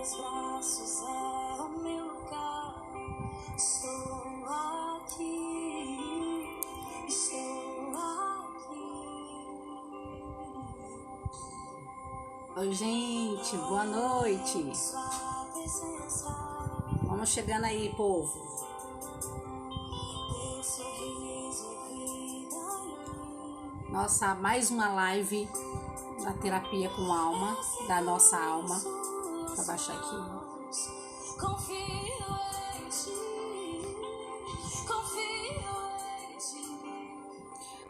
teus braços é o meu lugar. Estou aqui, estou aqui. Oi, gente, boa noite. Vamos chegando aí, povo. Nossa, mais uma live da terapia com alma, da nossa alma. Vou abaixar aqui.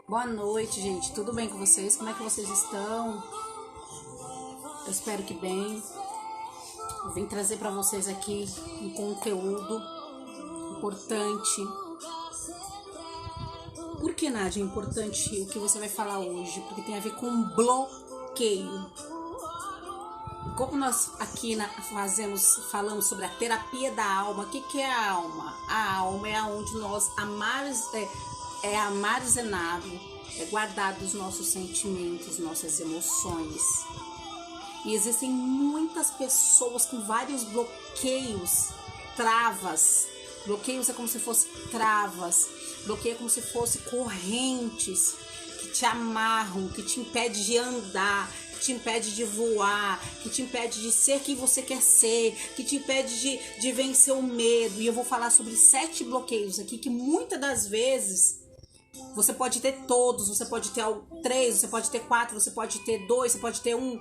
Boa noite, gente. Tudo bem com vocês? Como é que vocês estão? Eu espero que bem. Eu vim trazer para vocês aqui um conteúdo importante. Por que, Nádia, é importante o que você vai falar hoje? Porque tem a ver com bloqueio. Como nós aqui falamos sobre a terapia da alma, o que é a alma? A alma é onde nós armazenado, guardado os nossos sentimentos, nossas emoções. E existem muitas pessoas com vários bloqueios, travas. Bloqueios é como se fossem travas. Bloqueio é como se fossem correntes que te amarram, que te impede de andar, que te impede de voar, que te impede de ser quem você quer ser, que te impede de vencer o medo. E eu vou falar sobre 7 bloqueios aqui que muitas das vezes você pode ter todos, você pode ter 3, você pode ter 4, você pode ter 2, você pode ter 1,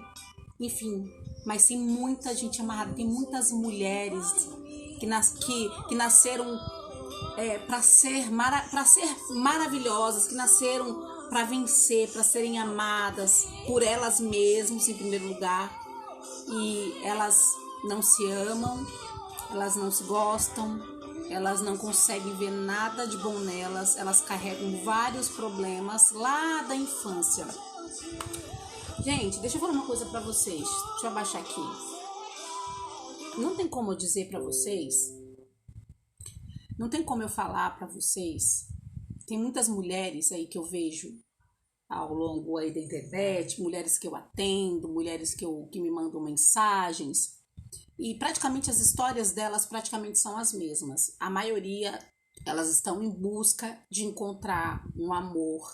enfim. Mas tem muita gente amarrada, tem muitas mulheres que nasceram para ser maravilhosas, que nasceram para vencer, para serem amadas por elas mesmas em primeiro lugar, e elas não se amam, elas não se gostam, elas não conseguem ver nada de bom nelas, elas carregam vários problemas lá da infância. Gente, deixa eu falar uma coisa para vocês, deixa eu abaixar aqui. Não tem como eu dizer para vocês, não tem como eu falar para vocês. Tem muitas mulheres aí que eu vejo ao longo aí da internet, mulheres que eu atendo, mulheres que me mandam mensagens, e praticamente as histórias delas praticamente são as mesmas. A maioria, elas estão em busca de encontrar um amor,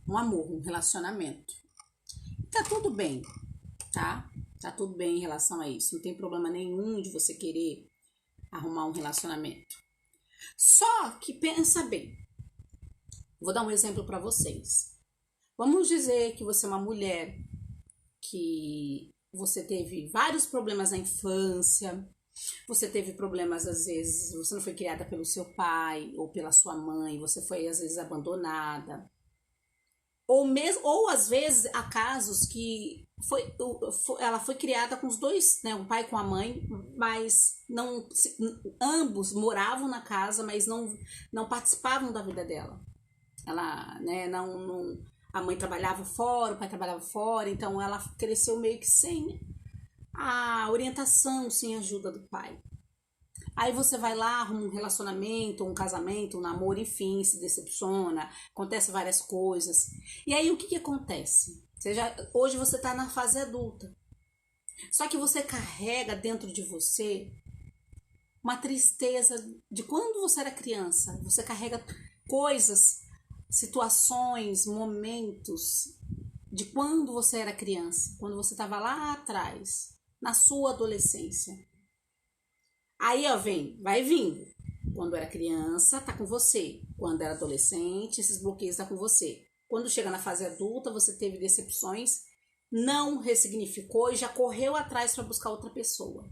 um relacionamento. Tá tudo bem, tá? Tá tudo bem em relação a isso. Não tem problema nenhum de você querer arrumar um relacionamento. Só que pensa bem. Vou dar um exemplo para vocês. Vamos dizer que você é uma mulher que você teve vários problemas na infância, você teve problemas, às vezes, você não foi criada pelo seu pai ou pela sua mãe, você foi, às vezes, abandonada. Ou às vezes, há casos que ela foi criada com os dois, né, o pai com a mãe, mas ambos moravam na casa, mas não participavam da vida dela. Ela, né, a mãe trabalhava fora, o pai trabalhava fora, então ela cresceu meio que sem a orientação, sem a ajuda do pai. Aí você vai lá, arruma um relacionamento, um casamento, um namoro, enfim, se decepciona, acontece várias coisas. E aí o que acontece? Hoje você está na fase adulta. Só que você carrega dentro de você uma tristeza de quando você era criança. Você carrega coisas, situações, momentos de quando você era criança, quando você estava lá atrás, na sua adolescência. Aí, ó, vai vindo. Quando era criança, tá com você. Quando era adolescente, esses bloqueios tá com você. Quando chega na fase adulta, você teve decepções, não ressignificou e já correu atrás para buscar outra pessoa.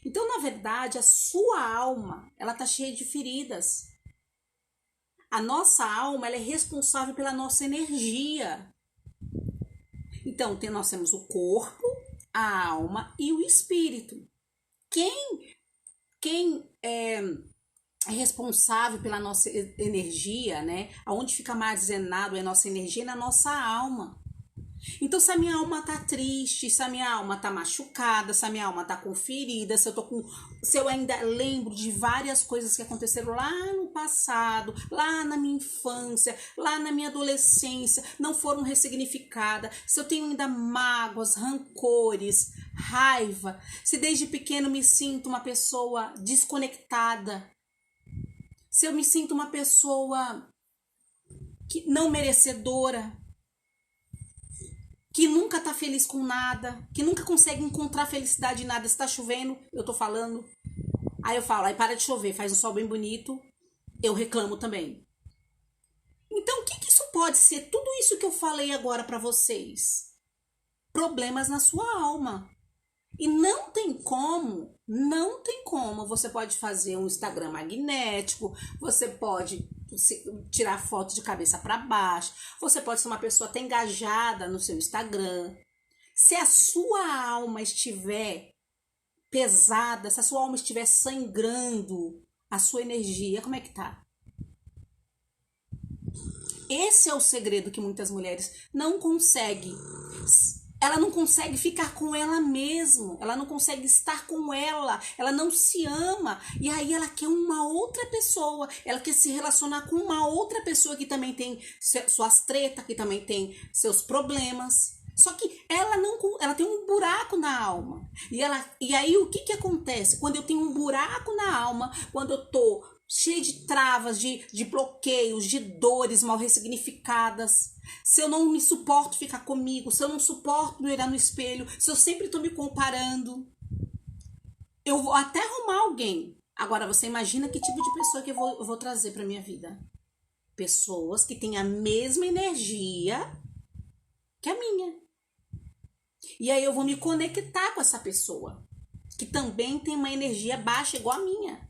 Então, na verdade, a sua alma, ela tá cheia de feridas. A nossa alma, ela é responsável pela nossa energia. Então, nós temos o corpo, a alma e o espírito. Quem é responsável pela nossa energia, né? Aonde fica armazenado a nossa energia? Na nossa alma. Então, se a minha alma tá triste, se a minha alma tá machucada, se a minha alma tá com ferida, se eu ainda lembro de várias coisas que aconteceram lá no passado, lá na minha infância, lá na minha adolescência, não foram ressignificadas, se eu tenho ainda mágoas, rancores, raiva, se desde pequeno me sinto uma pessoa desconectada, se eu me sinto uma pessoa que não merecedora, que nunca tá feliz com nada, que nunca consegue encontrar felicidade em nada. Se tá chovendo, eu tô falando, aí eu falo, aí para de chover, faz um sol bem bonito, eu reclamo também. Então, o que isso pode ser? Tudo isso que eu falei agora pra vocês. Problemas na sua alma. E não tem como, você pode fazer um Instagram magnético, você pode tirar foto de cabeça para baixo, você pode ser uma pessoa até engajada no seu Instagram. Se a sua alma estiver pesada, se a sua alma estiver sangrando, a sua energia, como é que tá? Esse é o segredo que muitas mulheres não conseguem. Ela não consegue ficar com ela mesma, ela não consegue estar com ela não se ama. E aí ela quer uma outra pessoa, ela quer se relacionar com uma outra pessoa que também tem suas tretas, que também tem seus problemas. Só que ela tem um buraco na alma. E aí o que acontece? Quando eu tenho um buraco na alma, quando eu tô cheia de travas, de bloqueios, de dores mal ressignificadas, se eu não me suporto ficar comigo, se eu não suporto me olhar no espelho, se eu sempre tô me comparando, eu vou até arrumar alguém. Agora, você imagina que tipo de pessoa que eu vou trazer pra minha vida? Pessoas que têm a mesma energia que a minha. E aí eu vou me conectar com essa pessoa, que também tem uma energia baixa igual a minha.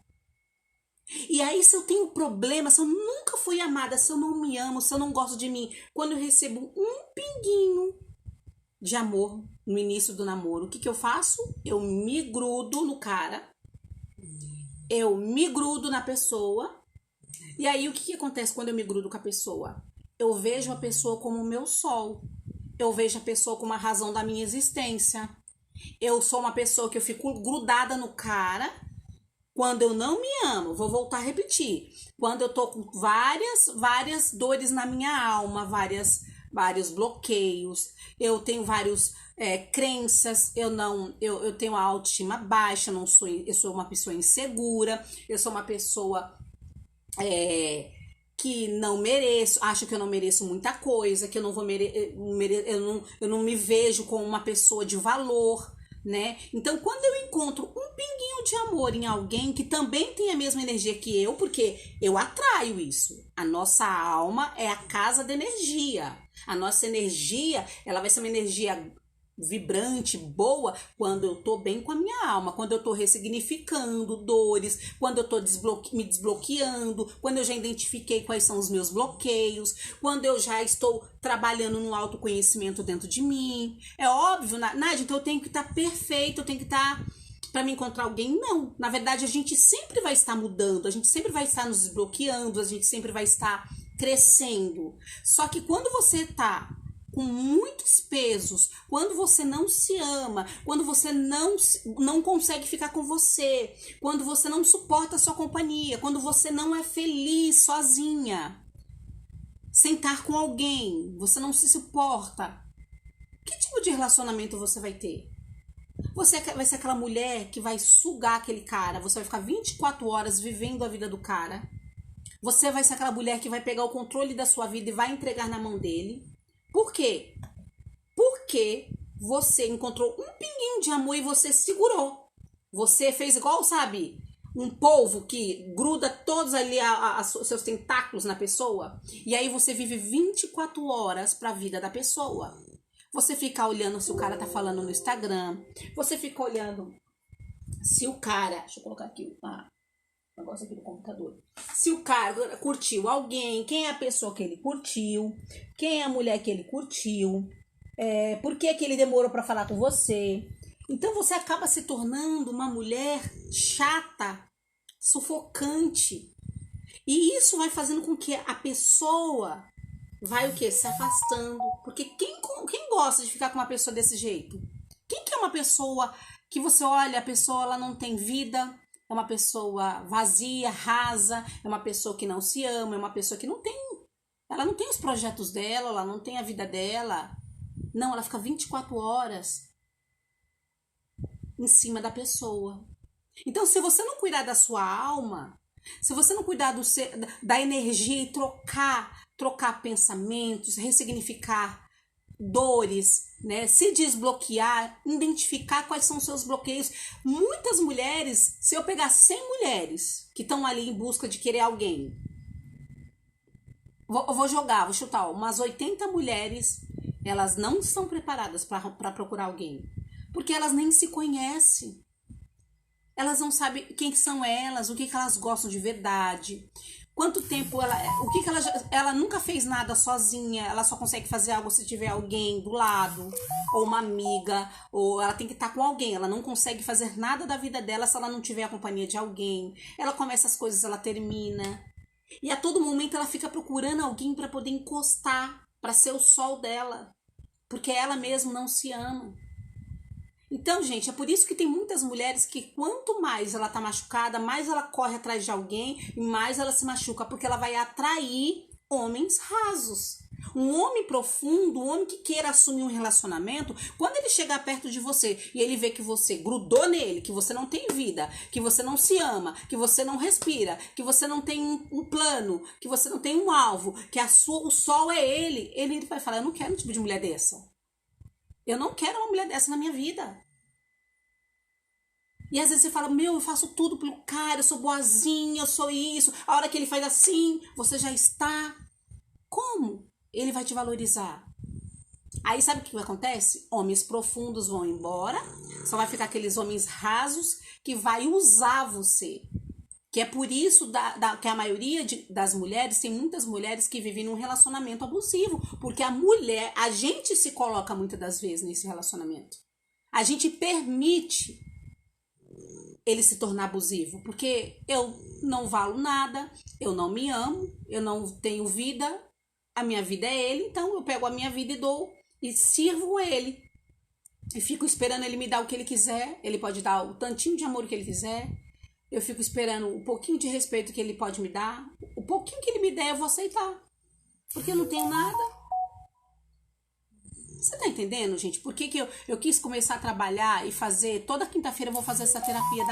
E aí, se eu tenho problema, se eu nunca fui amada, se eu não me amo, se eu não gosto de mim, quando eu recebo um pinguinho de amor no início do namoro, o que eu faço? Eu me grudo no cara, eu me grudo na pessoa. E aí, o que acontece quando eu me grudo com a pessoa? Eu vejo a pessoa como o meu sol, eu vejo a pessoa como a razão da minha existência. Eu sou uma pessoa que eu fico grudada no cara. Quando eu não me amo, vou voltar a repetir. Quando eu tô com várias dores na minha alma, vários bloqueios, eu tenho várias crenças, eu tenho a autoestima baixa, eu sou uma pessoa insegura, eu sou uma pessoa que não mereço, acho que eu não mereço muita coisa, que eu não vou eu não me vejo como uma pessoa de valor, né? Então, quando eu encontro um pinguinho de amor em alguém que também tem a mesma energia que eu, porque eu atraio isso. A nossa alma é a casa da energia. A nossa energia, ela vai ser uma energia vibrante, boa, quando eu tô bem com a minha alma, quando eu tô ressignificando dores, quando eu tô me desbloqueando, quando eu já identifiquei quais são os meus bloqueios, quando eu já estou trabalhando no autoconhecimento dentro de mim. É óbvio, Nádia, então eu tenho que estar perfeita, eu tenho que estar para me encontrar alguém. Não, na verdade a gente sempre vai estar mudando, a gente sempre vai estar nos desbloqueando, a gente sempre vai estar crescendo. Só que quando você tá com muitos pesos, quando você não se ama, quando você não consegue ficar com você, quando você não suporta a sua companhia, quando você não é feliz sozinha, sem estar com alguém, você não se suporta, que tipo de relacionamento você vai ter? Você vai ser aquela mulher que vai sugar aquele cara, você vai ficar 24 horas vivendo a vida do cara, você vai ser aquela mulher que vai pegar o controle da sua vida e vai entregar na mão dele. Por quê? Porque você encontrou um pinguinho de amor e você segurou. Você fez igual, sabe, um polvo que gruda todos ali seus tentáculos na pessoa. E aí você vive 24 horas para a vida da pessoa. Você fica olhando se o cara tá falando no Instagram. Você fica olhando se o cara... Deixa eu colocar aqui o negócio aqui do computador. Se o cara curtiu alguém, quem é a pessoa que ele curtiu, quem é a mulher que ele curtiu, por que ele demorou para falar com você. Então você acaba se tornando uma mulher chata, sufocante. E isso vai fazendo com que a pessoa vai o quê? Se afastando. Porque quem gosta de ficar com uma pessoa desse jeito? Quem que é uma pessoa que você olha, a pessoa ela não tem vida, é uma pessoa vazia, rasa, é uma pessoa que não se ama, é uma pessoa que ela não tem os projetos dela, ela não tem a vida dela. Não, ela fica 24 horas em cima da pessoa. Então, se você não cuidar da sua alma, se você não cuidar da energia e trocar pensamentos, ressignificar dores, né? Se desbloquear, identificar quais são os seus bloqueios. Muitas mulheres, se eu pegar 100 mulheres que estão ali em busca de querer alguém, vou chutar, umas 80 mulheres, elas não estão preparadas para procurar alguém, porque elas nem se conhecem. Elas não sabem quem são elas, o que elas gostam de verdade, quanto tempo ela nunca fez nada sozinha, ela só consegue fazer algo se tiver alguém do lado, ou uma amiga, ou ela tem que estar com alguém, ela não consegue fazer nada da vida dela se ela não tiver a companhia de alguém. Ela começa as coisas, ela termina, e a todo momento ela fica procurando alguém para poder encostar, para ser o sol dela, porque ela mesma não se ama. Então, gente, é por isso que tem muitas mulheres que quanto mais ela tá machucada, mais ela corre atrás de alguém e mais ela se machuca, porque ela vai atrair homens rasos. Um homem profundo, um homem que queira assumir um relacionamento, quando ele chegar perto de você e ele vê que você grudou nele, que você não tem vida, que você não se ama, que você não respira, que você não tem um plano, que você não tem um alvo, que o sol é ele vai falar: eu não quero um tipo de mulher dessa. Eu não quero uma mulher dessa na minha vida. E às vezes você fala: meu, eu faço tudo pelo cara, eu sou boazinha, eu sou isso. A hora que ele faz assim, você já está. Como ele vai te valorizar? Aí sabe o que acontece? Homens profundos vão embora, só vai ficar aqueles homens rasos que vai usar você. Que é por isso que a maioria das mulheres, tem muitas mulheres que vivem num relacionamento abusivo. Porque a gente se coloca muitas das vezes nesse relacionamento. A gente permite ele se tornar abusivo. Porque eu não valo nada, eu não me amo, eu não tenho vida, a minha vida é ele, então eu pego a minha vida e dou e sirvo ele. E fico esperando ele me dar o que ele quiser, ele pode dar o tantinho de amor que ele quiser. Eu fico esperando um pouquinho de respeito que ele pode me dar. O pouquinho que ele me der, eu vou aceitar. Porque eu não tenho nada. Você tá entendendo, gente? Por que eu quis começar a trabalhar e fazer... Toda quinta-feira eu vou fazer essa terapia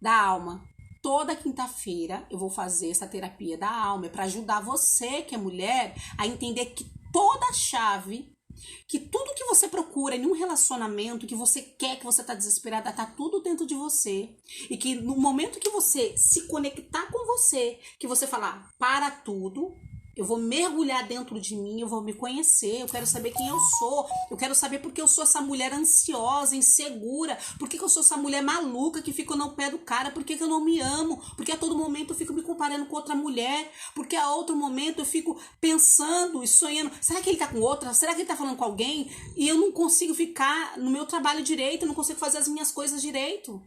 da alma. Toda quinta-feira eu vou fazer essa terapia da alma. É pra ajudar você, que é mulher, a entender que toda chave... Que tudo que você procura em um relacionamento, que você quer, que você tá desesperada, tá tudo dentro de você. E que no momento que você se conectar com você, que você falar: para tudo, eu vou mergulhar dentro de mim, eu vou me conhecer, eu quero saber quem eu sou, eu quero saber porque eu sou essa mulher ansiosa, insegura, porque eu sou essa mulher maluca que fica no pé do cara, porque eu não me amo, porque a todo momento eu fico me comparando com outra mulher, porque a outro momento eu fico pensando e sonhando: será que ele tá com outra? Será que ele tá falando com alguém? E eu não consigo ficar no meu trabalho direito, eu não consigo fazer as minhas coisas direito.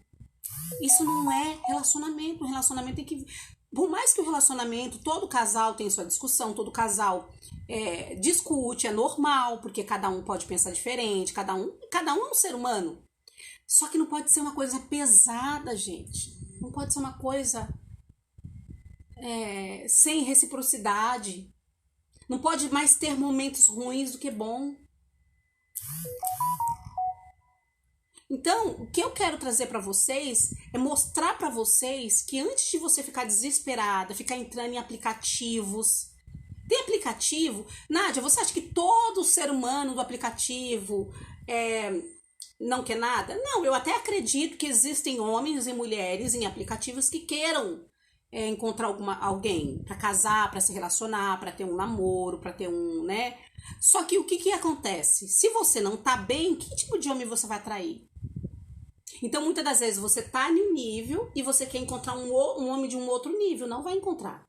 Isso não é relacionamento. O relacionamento tem que... Por mais que o relacionamento, todo casal tem sua discussão, todo casal discute, é normal, porque cada um pode pensar diferente, cada um é um ser humano. Só que não pode ser uma coisa pesada, gente. Não pode ser uma coisa sem reciprocidade. Não pode mais ter momentos ruins do que bom. Então, o que eu quero trazer para vocês é mostrar para vocês que antes de você ficar desesperada, ficar entrando em aplicativos... Tem aplicativo... Nádia, você acha que todo ser humano do aplicativo não quer nada? Não, eu até acredito que existem homens e mulheres em aplicativos que queiram encontrar alguém para casar, para se relacionar, para ter um namoro, para ter um, né? Só que o que acontece? Se você não tá bem, que tipo de homem você vai atrair? Então, muitas das vezes, você tá em um nível e você quer encontrar um homem de um outro nível. Não vai encontrar.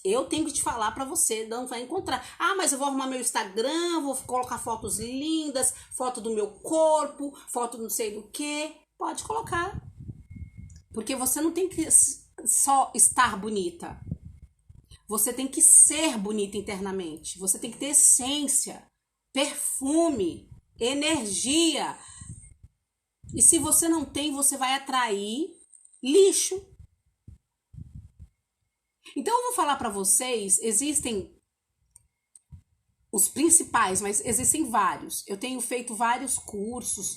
Eu tenho que te falar pra você, não vai encontrar. Ah, mas eu vou arrumar meu Instagram, vou colocar fotos lindas, foto do meu corpo, foto não sei do que. Pode colocar. Porque você não tem que só estar bonita. Você tem que ser bonita internamente. Você tem que ter essência, perfume, energia. E se você não tem, você vai atrair lixo. Então eu vou falar para vocês, existem os principais, mas existem vários. Eu tenho feito vários cursos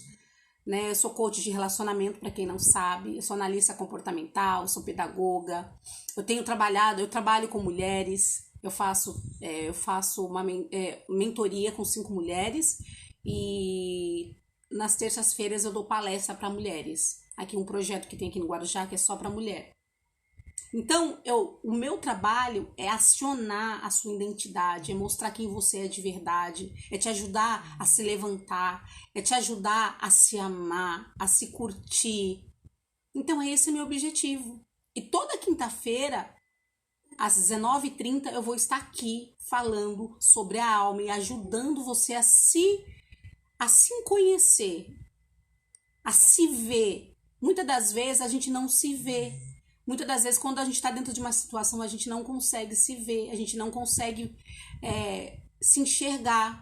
né? Eu sou coach de relacionamento, para quem não sabe. Eu sou analista comportamental, sou pedagoga. Eu trabalho com mulheres. Eu faço uma mentoria com 5 mulheres. E nas terças-feiras eu dou palestra para mulheres. Aqui um projeto que tem aqui no Guarujá, que é só para mulher. Então, o meu trabalho é acionar a sua identidade, é mostrar quem você é de verdade, é te ajudar a se levantar, é te ajudar a se amar, a se curtir. Então, esse é o meu objetivo. E toda quinta-feira, às 19h30, eu vou estar aqui falando sobre a alma e ajudando você a se conhecer, a se ver. Muitas das vezes a gente não se vê. Muitas das vezes, quando a gente está dentro de uma situação, a gente não consegue se ver, a gente não consegue se enxergar.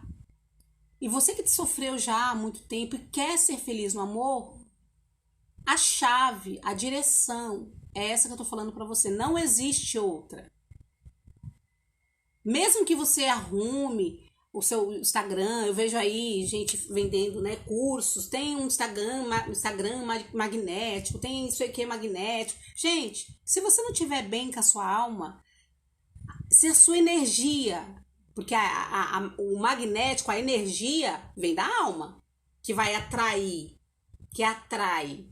E você que sofreu já há muito tempo e quer ser feliz no amor, a chave, a direção é essa que eu tô falando para você. Não existe outra. Mesmo que você arrume o seu Instagram, eu vejo aí gente vendendo, né, cursos, tem um Instagram magnético, tem isso aqui magnético. Gente, se você não estiver bem com a sua alma, se a sua energia, porque o magnético, a energia vem da alma, que vai atrair, que atrai.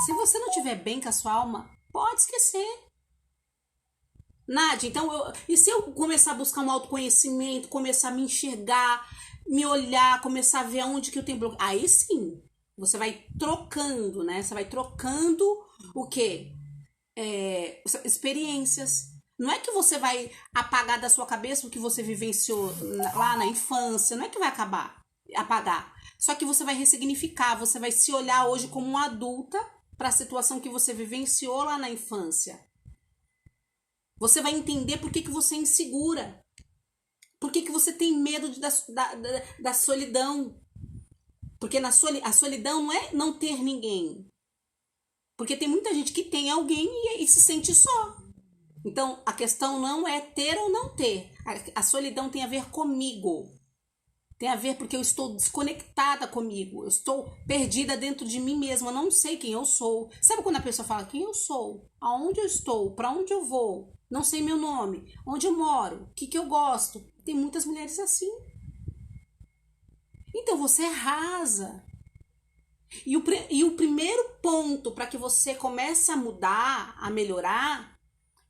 Se você não estiver bem com a sua alma, pode esquecer. Nádia, então, e se eu começar a buscar um autoconhecimento, começar a me enxergar, me olhar, começar a ver aonde que eu tenho bloqueio, aí sim, você vai trocando, né? Você vai trocando o quê? Experiências. Não é que você vai apagar da sua cabeça o que você vivenciou lá na infância, não é que vai apagar. Só que você vai ressignificar, você vai se olhar hoje como uma adulta para a situação que você vivenciou lá na infância. Você vai entender por que você é insegura. Por que você tem medo da solidão. Porque a solidão não é não ter ninguém. Porque tem muita gente que tem alguém e se sente só. Então, a questão não é ter ou não ter. A solidão tem a ver comigo. Tem a ver porque eu estou desconectada comigo. Eu estou perdida dentro de mim mesma. Eu não sei quem eu sou. Sabe quando a pessoa fala quem eu sou? Aonde eu estou? Para onde eu vou? Não sei meu nome. Onde eu moro? O que eu gosto? Tem muitas mulheres assim. Então você arrasa. E o primeiro ponto para que você comece a mudar, a melhorar,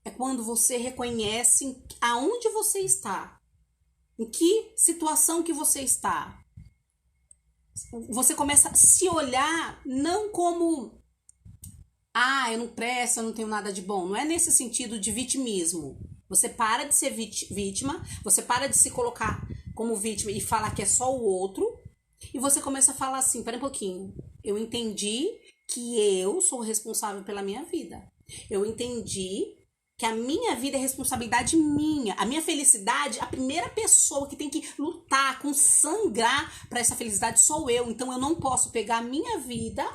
é quando você reconhece aonde você está. Em que situação que você está. Você começa a se olhar não como eu não presto, eu não tenho nada de bom. Não é nesse sentido de vitimismo. Você para de ser vítima, você para de se colocar como vítima e falar que é só o outro, e você começa a falar assim, pera um pouquinho, eu entendi que eu sou responsável pela minha vida. Eu entendi que a minha vida é responsabilidade minha. A minha felicidade, a primeira pessoa que tem que lutar, sangrar para essa felicidade sou eu. Então eu não posso pegar a minha vida,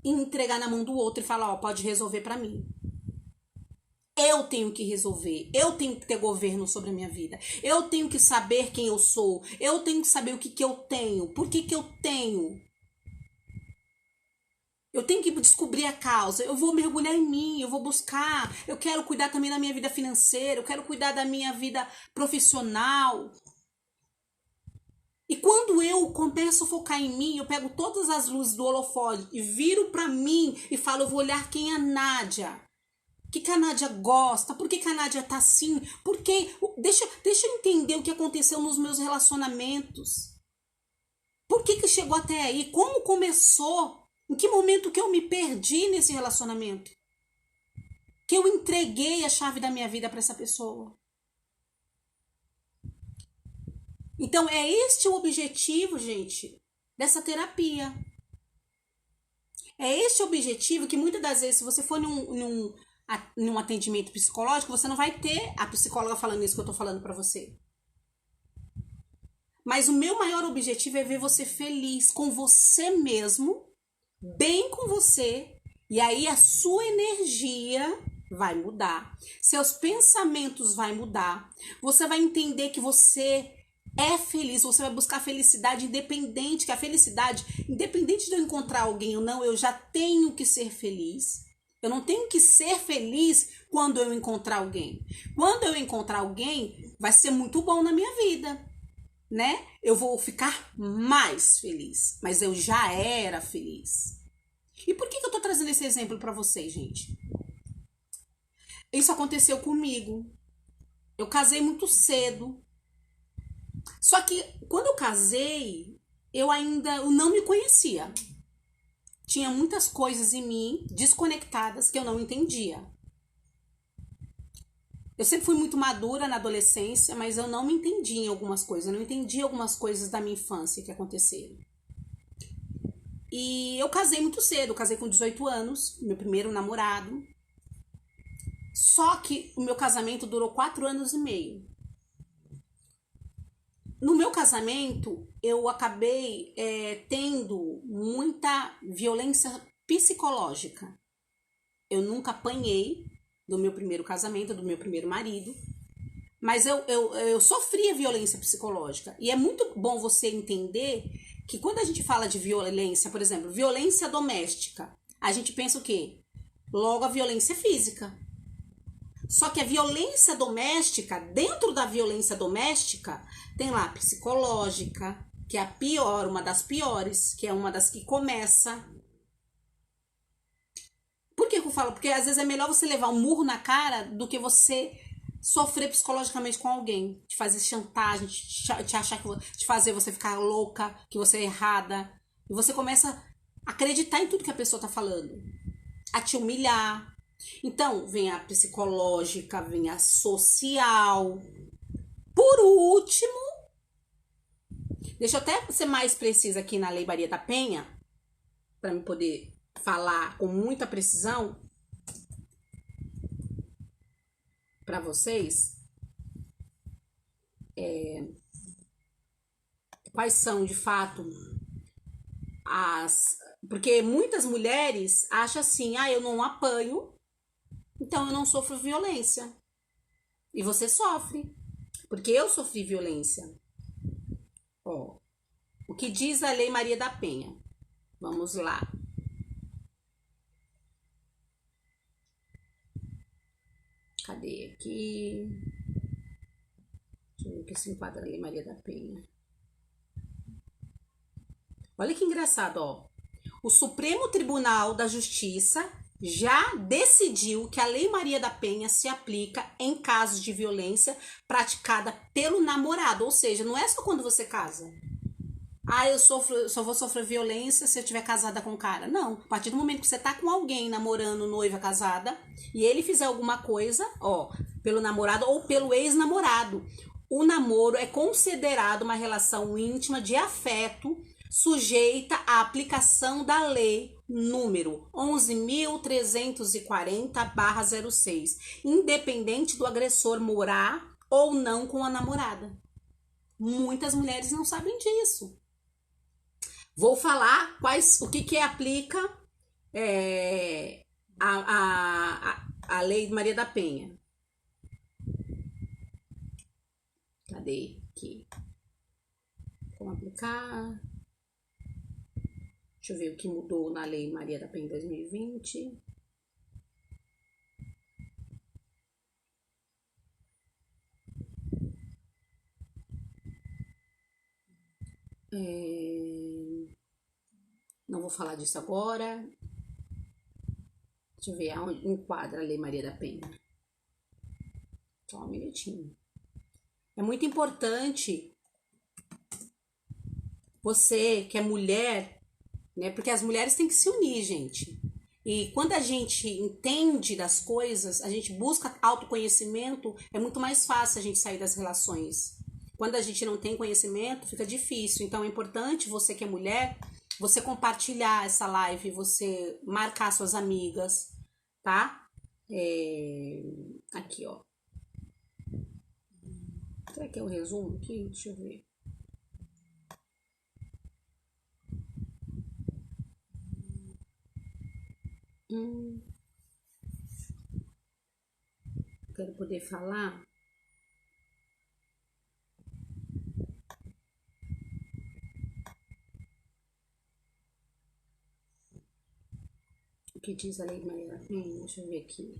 e entregar na mão do outro e falar, pode resolver para mim. Eu tenho que resolver, eu tenho que ter governo sobre a minha vida, eu tenho que saber quem eu sou, eu tenho que saber o que eu tenho, por que eu tenho. Eu tenho que descobrir a causa, eu vou mergulhar em mim, eu vou buscar, eu quero cuidar também da minha vida financeira, eu quero cuidar da minha vida profissional. E quando eu começo a focar em mim, eu pego todas as luzes do holofote e viro pra mim e falo, eu vou olhar quem é a Nádia. O que a Nádia gosta? Por que a Nádia tá assim? Por quê? Deixa eu entender o que aconteceu nos meus relacionamentos. Por que chegou até aí? Como começou? Em que momento que eu me perdi nesse relacionamento? Que eu entreguei a chave da minha vida para essa pessoa? Então, é este o objetivo, gente, dessa terapia. É este o objetivo que muitas das vezes, se você for num atendimento psicológico, você não vai ter a psicóloga falando isso que eu tô falando para você. Mas o meu maior objetivo é ver você feliz com você mesmo, bem com você, e aí a sua energia vai mudar. Seus pensamentos vão mudar. Você vai entender que você é feliz, você vai buscar felicidade independente, que a felicidade, independente de eu encontrar alguém ou não, eu já tenho que ser feliz. Eu não tenho que ser feliz quando eu encontrar alguém. Quando eu encontrar alguém, vai ser muito bom na minha vida, né? Eu vou ficar mais feliz, mas eu já era feliz. E por que eu tô trazendo esse exemplo para vocês, gente? Isso aconteceu comigo. Eu casei muito cedo. Só que quando eu casei, eu não me conhecia. Tinha muitas coisas em mim desconectadas que eu não entendia. Eu sempre fui muito madura na adolescência, mas eu não me entendia em algumas coisas. Eu não entendia algumas coisas da minha infância que aconteceram. E eu casei muito cedo. Eu casei com 18 anos, meu primeiro namorado. Só que o meu casamento durou 4 anos e meio. No meu casamento, eu acabei tendo muita violência psicológica. Eu nunca apanhei do meu primeiro casamento, do meu primeiro marido, mas eu sofria violência psicológica. E é muito bom você entender que quando a gente fala de violência, por exemplo, violência doméstica, a gente pensa o quê? Logo a violência física. Só que a violência doméstica, dentro da violência doméstica, tem lá a psicológica, que é a pior, uma das piores, que é uma das que começa. Por que eu falo? Porque às vezes é melhor você levar um murro na cara do que você sofrer psicologicamente com alguém. Te fazer chantagem, te achar te fazer você ficar louca, que você é errada. E você começa a acreditar em tudo que a pessoa tá falando. A te humilhar. Então, vem a psicológica, vem a social. Por último, deixa eu até ser mais precisa aqui na Lei Maria da Penha, para me poder falar com muita precisão para vocês. Quais são, de fato, as... Porque muitas mulheres acham assim, eu não apanho, então eu não sofro violência. E você sofre, porque eu sofri violência. Ó, o que diz a Lei Maria da Penha? Vamos lá. Cadê aqui? Deixa eu ver o que se enquadra a Lei Maria da Penha. Olha que engraçado, ó. O Supremo Tribunal da Justiça já decidiu que a Lei Maria da Penha se aplica em casos de violência praticada pelo namorado. Ou seja, não é só quando você casa. Eu só vou sofrer violência se eu estiver casada com o cara. Não. A partir do momento que você tá com alguém namorando, noiva, casada, e ele fizer alguma coisa, pelo namorado ou pelo ex-namorado, o namoro é considerado uma relação íntima de afeto sujeita à aplicação da lei número 11.340/06, independente do agressor morar ou não com a namorada. Muitas mulheres não sabem disso. Vou falar o que aplica a Lei Maria da Penha. Cadê aqui? Como aplicar? Deixa eu ver o que mudou na Lei Maria da Penha em 2020. Não vou falar disso agora. Deixa eu ver aonde enquadra a Lei Maria da Penha. Só um minutinho. É muito importante você que é mulher, né? Porque as mulheres têm que se unir, gente. E quando a gente entende das coisas, a gente busca autoconhecimento, é muito mais fácil a gente sair das relações. Quando a gente não tem conhecimento, fica difícil. Então é importante você que é mulher, você compartilhar essa live, você marcar suas amigas, tá? Aqui, ó. Será que é o resumo aqui? Deixa eu ver. Quero poder falar. O que diz a Lei Maria da Penha? Deixa eu ver aqui.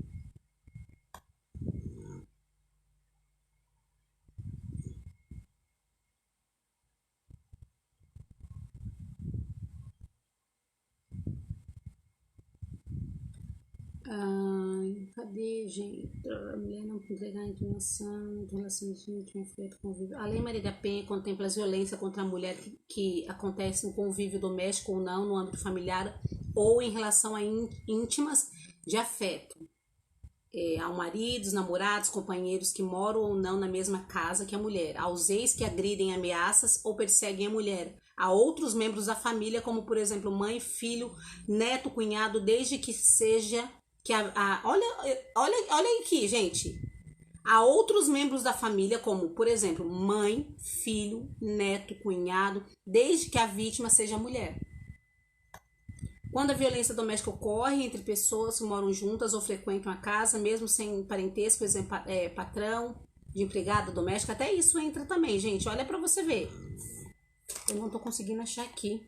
Cadê, gente? A mulher não entregar a intimação, relações íntimas, feito convívio. A Lei Maria da Penha contempla as violências contra a mulher que acontece no convívio doméstico ou não, no âmbito familiar ou em relação a íntimas de afeto. Ao marido, os namorados, companheiros que moram ou não na mesma casa que a mulher, aos ex que agridem, ameaças ou perseguem a mulher, a outros membros da família, como por exemplo mãe, filho, neto, cunhado, desde que seja que olha aqui, gente, a outros membros da família, como por exemplo mãe, filho, neto, cunhado, desde que a vítima seja mulher. Quando a violência doméstica ocorre entre pessoas que moram juntas ou frequentam a casa, mesmo sem parentesco, por exemplo, patrão, de empregada doméstica, até isso entra também, gente. Olha pra você ver. Eu não tô conseguindo achar aqui.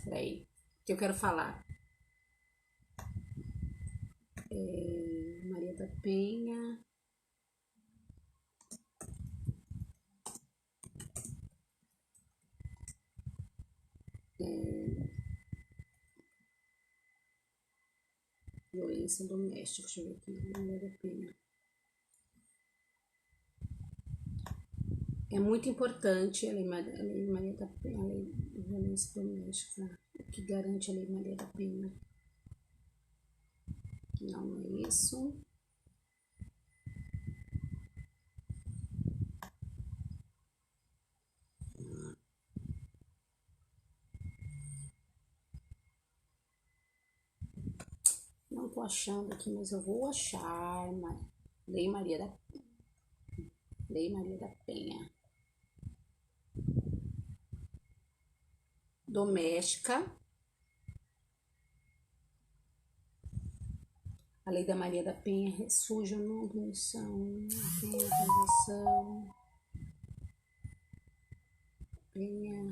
Peraí, que eu quero falar. Maria da Penha. Violência doméstica, deixa eu ver aqui, Maria da Penha. É muito importante a Lei Maria da Penha, a Lei de Violência Doméstica, que garante a Lei Maria da Penha. Não é isso. Não tô achando aqui, mas eu vou achar. Lei Maria da Penha. Doméstica. A Lei da Maria da Penha surge ou não punição, autorização. Penha.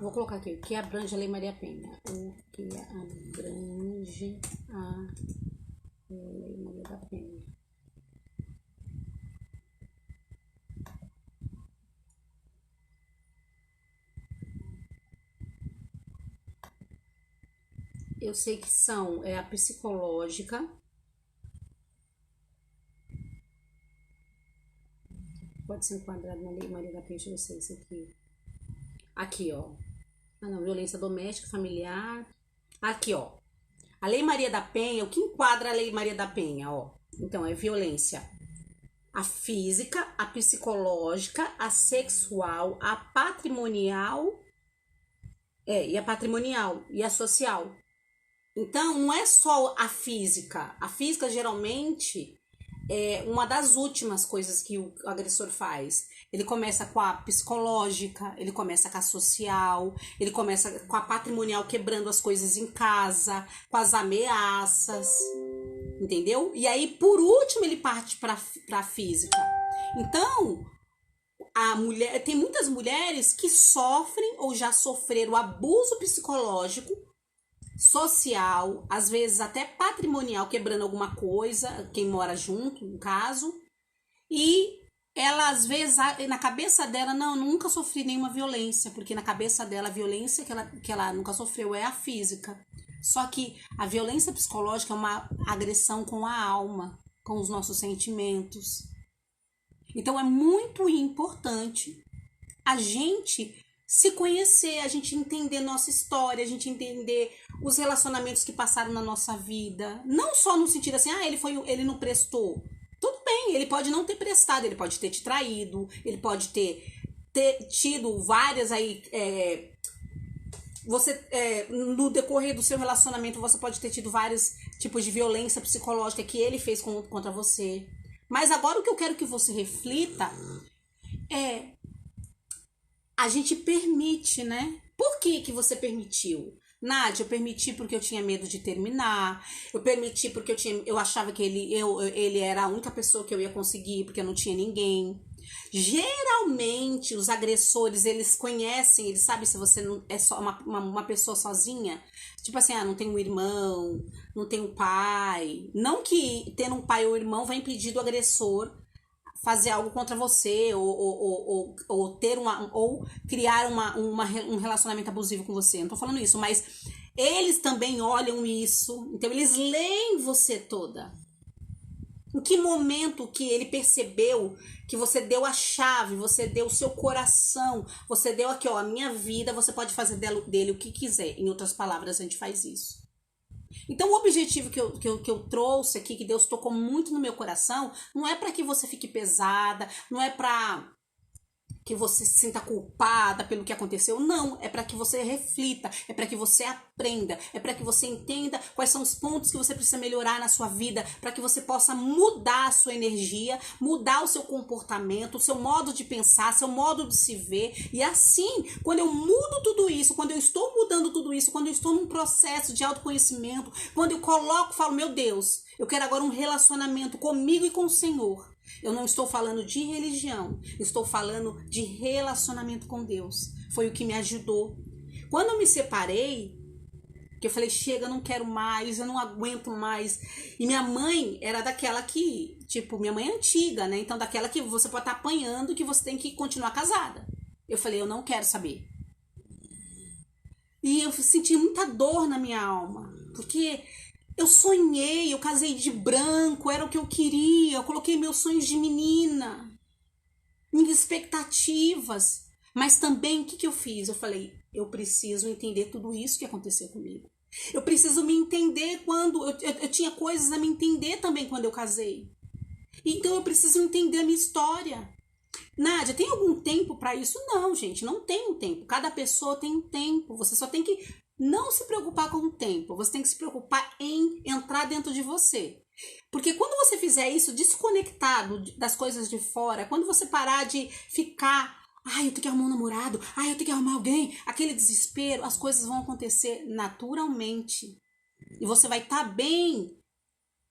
Vou colocar aqui, o que abrange a Lei Maria Penha. O que abrange a Lei Maria da Penha. Eu sei que são a psicológica, pode ser enquadrado na Lei Maria da Penha, deixa eu ver se é isso aqui. Aqui, ó. Violência doméstica, familiar. Aqui, ó. A Lei Maria da Penha, o que enquadra a Lei Maria da Penha, ó? Então, é violência a física, a psicológica, a sexual, a patrimonial, e a patrimonial e a social. Então, não é só a física. A física, geralmente, é uma das últimas coisas que o agressor faz. Ele começa com a psicológica, ele começa com a social, ele começa com a patrimonial, quebrando as coisas em casa, com as ameaças, entendeu? E aí, por último, ele parte para a física. Então, tem muitas mulheres que sofrem ou já sofreram abuso psicológico, social, às vezes até patrimonial, quebrando alguma coisa, quem mora junto, no caso, e ela, às vezes, na cabeça dela, não, nunca sofri nenhuma violência, porque na cabeça dela, a violência que ela nunca sofreu é a física. Só que a violência psicológica é uma agressão com a alma, com os nossos sentimentos. Então, é muito importante a gente se conhecer, a gente entender nossa história, a gente entender os relacionamentos que passaram na nossa vida. Não só no sentido assim, ele não prestou. Tudo bem, ele pode não ter prestado, ele pode ter te traído, ele pode ter tido várias aí... no decorrer do seu relacionamento, você pode ter tido vários tipos de violência psicológica que ele fez contra você. Mas agora o que eu quero que você reflita é... A gente permite, né? Por que que você permitiu? Nádia, eu permiti porque eu tinha medo de terminar. Eu permiti porque eu achava que ele era a única pessoa que eu ia conseguir, porque eu não tinha ninguém. Geralmente, os agressores, eles conhecem, eles sabem se você não é só uma pessoa sozinha. Tipo assim, não tem um irmão, não tem um pai. Não que ter um pai ou irmão vai impedir do agressor fazer algo contra você ou ter ou criar um relacionamento abusivo com você. Não tô falando isso, mas eles também olham isso. Então eles leem você toda. Em que momento que ele percebeu que você deu a chave, você deu o seu coração, você deu aqui, ó, a minha vida, você pode fazer dele o que quiser. Em outras palavras, a gente faz isso. Então, o objetivo que eu trouxe aqui, que Deus tocou muito no meu coração, não é para que você fique pesada, não é para que você se sinta culpada pelo que aconteceu, não, é para que você reflita, é para que você aprenda, é para que você entenda quais são os pontos que você precisa melhorar na sua vida, para que você possa mudar a sua energia, mudar o seu comportamento, o seu modo de pensar, seu modo de se ver, e assim, quando eu mudo tudo isso, quando eu estou mudando tudo isso, quando eu estou num processo de autoconhecimento, quando eu falo, meu Deus, eu quero agora um relacionamento comigo e com o Senhor. Eu não estou falando de religião, estou falando de relacionamento com Deus. Foi o que me ajudou. Quando eu me separei, que eu falei, chega, eu não quero mais, eu não aguento mais. E minha mãe era daquela que, tipo, minha mãe é antiga, né? Então daquela que você pode estar apanhando, que você tem que continuar casada. Eu falei, eu não quero saber. E eu senti muita dor na minha alma, porque eu sonhei, eu casei de branco, era o que eu queria, eu coloquei meus sonhos de menina, minhas expectativas. Mas também, o que eu fiz? Eu falei, eu preciso entender tudo isso que aconteceu comigo. Eu preciso me entender quando... Eu tinha coisas a me entender também quando eu casei. Então eu preciso entender a minha história. Nádia, tem algum tempo para isso? Não, gente, não tem um tempo. Cada pessoa tem um tempo. Você só tem que não se preocupar com o tempo. Você tem que se preocupar em entrar dentro de você. Porque quando você fizer isso desconectado das coisas de fora, quando você parar de ficar, eu tenho que arrumar um namorado, eu tenho que arrumar alguém, aquele desespero, as coisas vão acontecer naturalmente. E você vai estar bem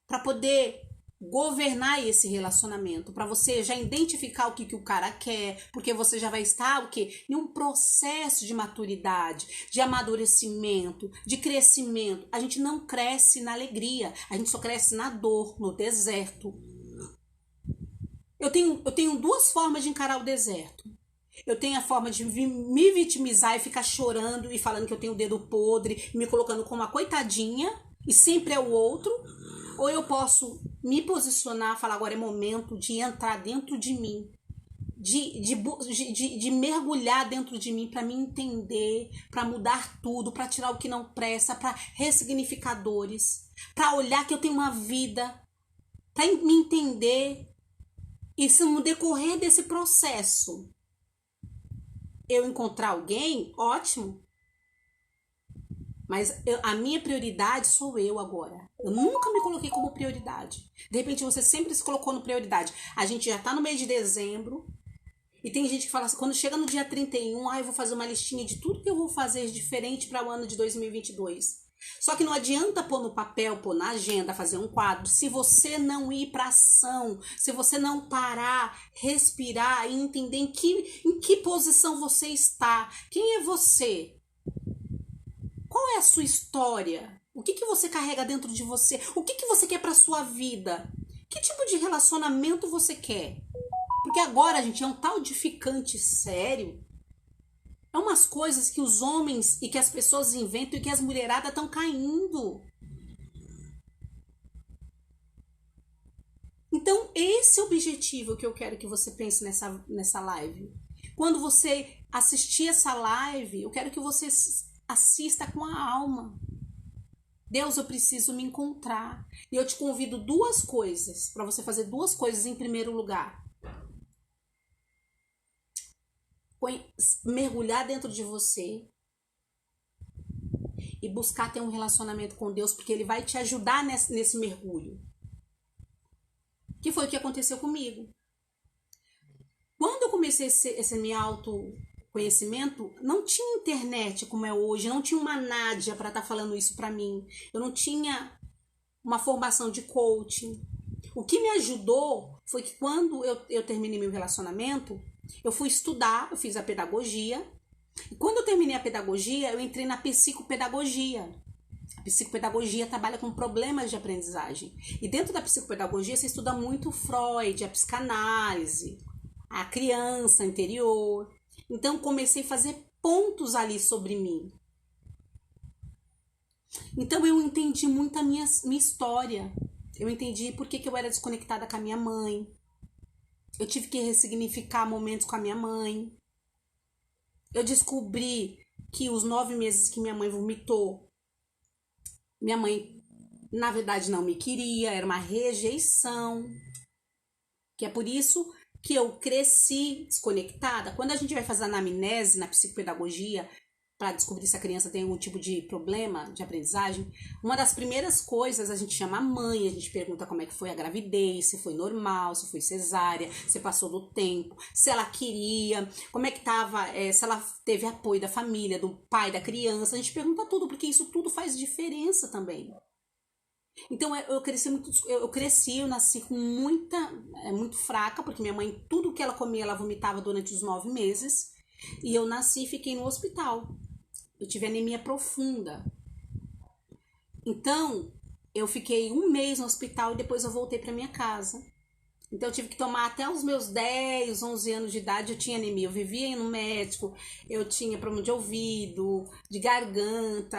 para poder governar esse relacionamento, para você já identificar o que o cara quer, porque você já vai estar o quê? Em um processo de maturidade, de amadurecimento, de crescimento. A gente não cresce na alegria, a gente só cresce na dor, no deserto. Eu tenho duas formas de encarar o deserto. Eu tenho a forma de me vitimizar e ficar chorando e falando que eu tenho o dedo podre, me colocando como uma coitadinha, e sempre é o outro. Ou eu posso me posicionar, falar, agora é momento de entrar dentro de mim, de mergulhar dentro de mim para me entender, para mudar tudo, para tirar o que não presta, para ressignificar dores, para olhar que eu tenho uma vida, para me entender. E se no decorrer desse processo eu encontrar alguém, ótimo. Mas a minha prioridade sou eu agora. Eu nunca me coloquei como prioridade. De repente você sempre se colocou no prioridade. A gente já tá no mês de dezembro. E tem gente que fala assim, quando chega no dia 31, eu vou fazer uma listinha de tudo que eu vou fazer diferente para o ano de 2022. Só que não adianta pôr no papel, pôr na agenda, fazer um quadro, se você não ir para ação, se você não parar, respirar e entender em que posição você está. Quem é você? Qual é a sua história? O que você carrega dentro de você? O que você quer para sua vida? Que tipo de relacionamento você quer? Porque agora, gente, é um tal de ficante sério. É umas coisas que os homens e que as pessoas inventam e que as mulheradas estão caindo. Então, esse é o objetivo que eu quero que você pense nessa live. Quando você assistir essa live, eu quero que você assista com a alma. Deus, eu preciso me encontrar. E eu te convido duas coisas, para você fazer duas coisas em primeiro lugar. Mergulhar dentro de você e buscar ter um relacionamento com Deus, porque Ele vai te ajudar nesse mergulho. Que foi o que aconteceu comigo. Quando eu comecei esse me autoconhecer, conhecimento, não tinha internet como é hoje, não tinha uma Nádia para estar falando isso para mim. Eu não tinha uma formação de coaching. O que me ajudou foi que quando eu terminei meu relacionamento, eu fui estudar, eu fiz a pedagogia. E quando eu terminei a pedagogia, eu entrei na psicopedagogia. A psicopedagogia trabalha com problemas de aprendizagem. E dentro da psicopedagogia, você estuda muito Freud, a psicanálise, a criança interior. Então, comecei a fazer pontos ali sobre mim. Então, eu entendi muito a minha história. Eu entendi por que eu era desconectada com a minha mãe. Eu tive que ressignificar momentos com a minha mãe. Eu descobri que os 9 meses que minha mãe vomitou, minha mãe, na verdade, não me queria, era uma rejeição. Que é por isso que eu cresci desconectada. Quando a gente vai fazer anamnese na psicopedagogia, para descobrir se a criança tem algum tipo de problema de aprendizagem, uma das primeiras coisas a gente chama a mãe, a gente pergunta como é que foi a gravidez, se foi normal, se foi cesárea, se passou do tempo, se ela queria, como é que estava, se ela teve apoio da família, do pai, da criança, a gente pergunta tudo, porque isso tudo faz diferença também. Então eu nasci com muito fraca, porque minha mãe, tudo que ela comia, ela vomitava durante os 9 meses, e eu nasci e fiquei no hospital. Eu tive anemia profunda. Então, eu fiquei 1 mês no hospital e depois eu voltei para minha casa. Então, eu tive que tomar até os meus 10, 11 anos de idade, eu tinha anemia. Eu vivia no médico, eu tinha problema de ouvido, de garganta,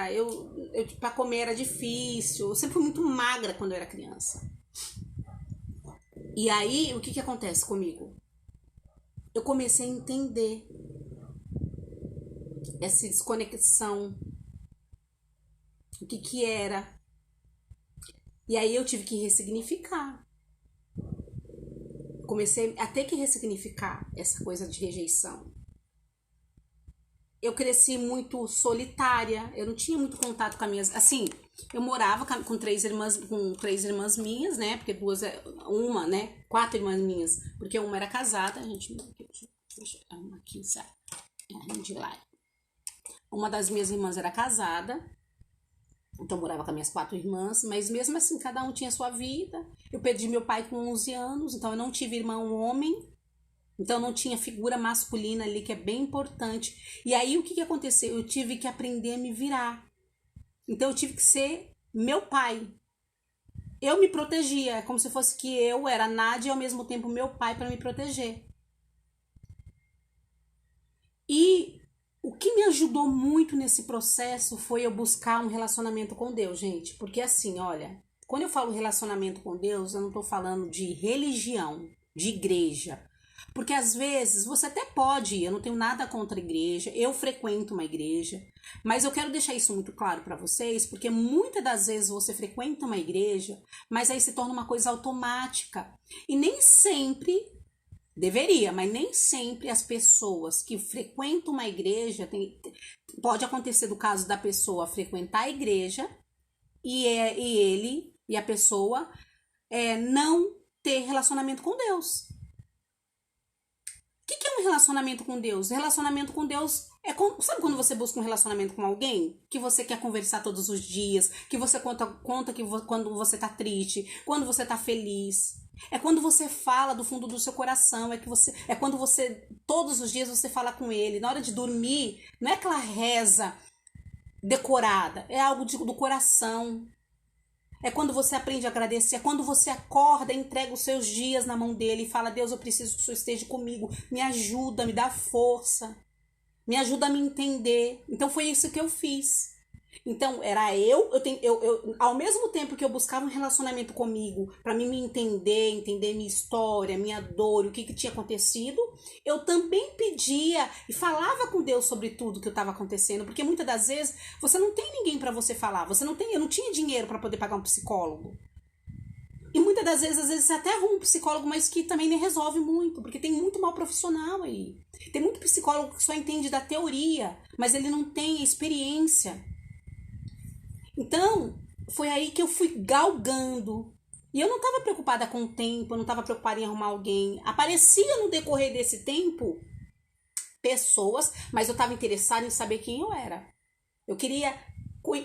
para comer era difícil. Eu sempre fui muito magra quando eu era criança. E aí, o que acontece comigo? Eu comecei a entender essa desconexão, o que era. E aí eu tive que ressignificar. Comecei a ter que ressignificar essa coisa de rejeição. Eu cresci muito solitária, eu não tinha muito contato com as minhas... Assim, eu morava com 3 irmãs minhas, né? Porque 4 irmãs minhas, porque uma era casada, uma das minhas irmãs era casada, então eu morava com as minhas 4 irmãs, mas mesmo assim, cada um tinha sua vida. Eu perdi meu pai com 11 anos, então eu não tive irmão homem, então eu não tinha figura masculina ali, que é bem importante. E aí o que aconteceu? Eu tive que aprender a me virar. Então eu tive que ser meu pai. Eu me protegia, é como se fosse que eu era a Nádia e ao mesmo tempo meu pai para me proteger. E o que me ajudou muito nesse processo foi eu buscar um relacionamento com Deus, gente. Porque assim, olha, quando eu falo relacionamento com Deus, eu não tô falando de religião, de igreja. Porque às vezes você até pode ir, eu não tenho nada contra a igreja, eu frequento uma igreja, mas eu quero deixar isso muito claro para vocês, porque muitas das vezes você frequenta uma igreja, mas aí se torna uma coisa automática. E nem sempre, deveria, mas nem sempre as pessoas que frequentam uma igreja, pode acontecer do caso da pessoa frequentar a igreja e a pessoa não ter relacionamento com Deus. O que é um relacionamento com Deus? Relacionamento com Deus sabe quando você busca um relacionamento com alguém? Que você quer conversar todos os dias, que você conta quando você tá triste, quando você tá feliz. É quando você fala do fundo do seu coração, é quando você, todos os dias você fala com ele. Na hora de dormir, não é aquela reza decorada, é algo do coração. É quando você aprende a agradecer, é quando você acorda e entrega os seus dias na mão dele e fala: Deus, eu preciso que o Senhor esteja comigo, me ajuda, me dá força, me ajuda a me entender. Então foi isso que eu fiz. Então era eu ao mesmo tempo que eu buscava um relacionamento comigo para mim me entender minha história, minha dor, o que tinha acontecido, eu também pedia e falava com Deus sobre tudo que estava acontecendo, porque muitas das vezes você não tem ninguém para você falar, eu não tinha dinheiro para poder pagar um psicólogo. E muitas das vezes, às vezes você até arruma um psicólogo, mas que também nem resolve muito, porque tem muito mau profissional aí. Tem muito psicólogo que só entende da teoria, mas ele não tem experiência. Então, foi aí que eu fui galgando. E eu não estava preocupada com o tempo, eu não estava preocupada em arrumar alguém. Aparecia no decorrer desse tempo pessoas, mas eu estava interessada em saber quem eu era. Eu queria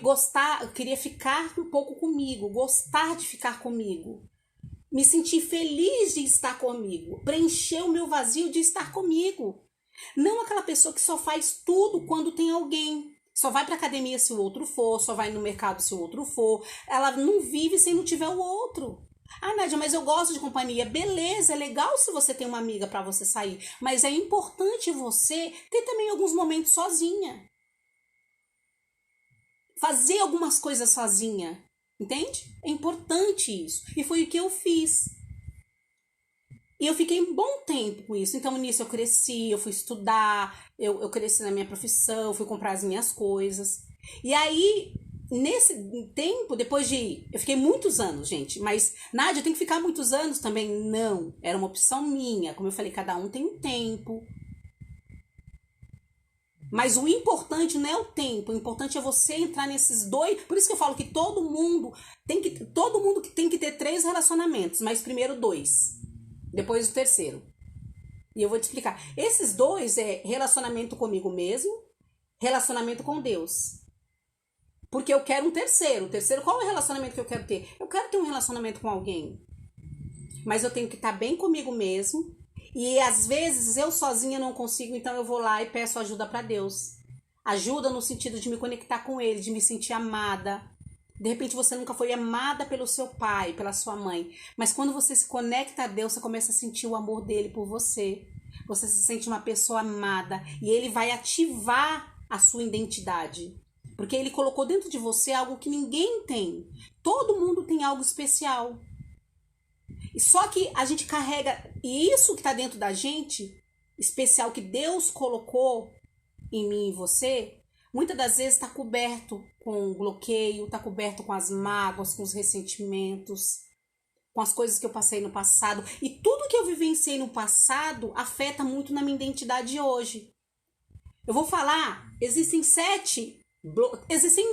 gostar, eu queria ficar um pouco comigo, gostar de ficar comigo. Me sentir feliz de estar comigo, preencher o meu vazio de estar comigo. Não aquela pessoa que só faz tudo quando tem alguém. Só vai pra academia se o outro for, só vai no mercado se o outro for. Ela não vive se não tiver o outro. Ah, Nádia, mas eu gosto de companhia. Beleza, é legal se você tem uma amiga pra você sair. Mas é importante você ter também alguns momentos sozinha. Fazer algumas coisas sozinha. Entende? É importante isso. E foi o que eu fiz. E eu fiquei um bom tempo com isso. Então, nisso eu cresci, eu fui estudar, eu cresci na minha profissão, fui comprar as minhas coisas. E aí, nesse tempo, depois de... Eu fiquei muitos anos, gente. Mas, Nádia, eu tenho que ficar muitos anos também? Não. Era uma opção minha. Como eu falei, cada um tem um tempo. Mas o importante não é o tempo, o importante é você entrar nesses dois. Por isso que eu falo que todo mundo tem que ter 3 relacionamentos, mas primeiro 2, depois o terceiro. E eu vou te explicar. Esses 2 é relacionamento comigo mesmo, relacionamento com Deus. Porque eu quero um terceiro. O terceiro, qual é o relacionamento que eu quero ter? Eu quero ter um relacionamento com alguém. Mas eu tenho que estar bem comigo mesmo. E às vezes eu sozinha não consigo, então eu vou lá e peço ajuda para Deus. Ajuda no sentido de me conectar com Ele, de me sentir amada. De repente você nunca foi amada pelo seu pai, pela sua mãe. Mas quando você se conecta a Deus, você começa a sentir o amor dele por você. Você se sente uma pessoa amada. E Ele vai ativar a sua identidade. Porque Ele colocou dentro de você algo que ninguém tem. Todo mundo tem algo especial. Só que a gente carrega, e isso que está dentro da gente, especial que Deus colocou em mim e você, muitas das vezes está coberto com bloqueio, está coberto com as mágoas, com os ressentimentos, com as coisas que eu passei no passado. E tudo que eu vivenciei no passado afeta muito na minha identidade hoje. Eu vou falar, existem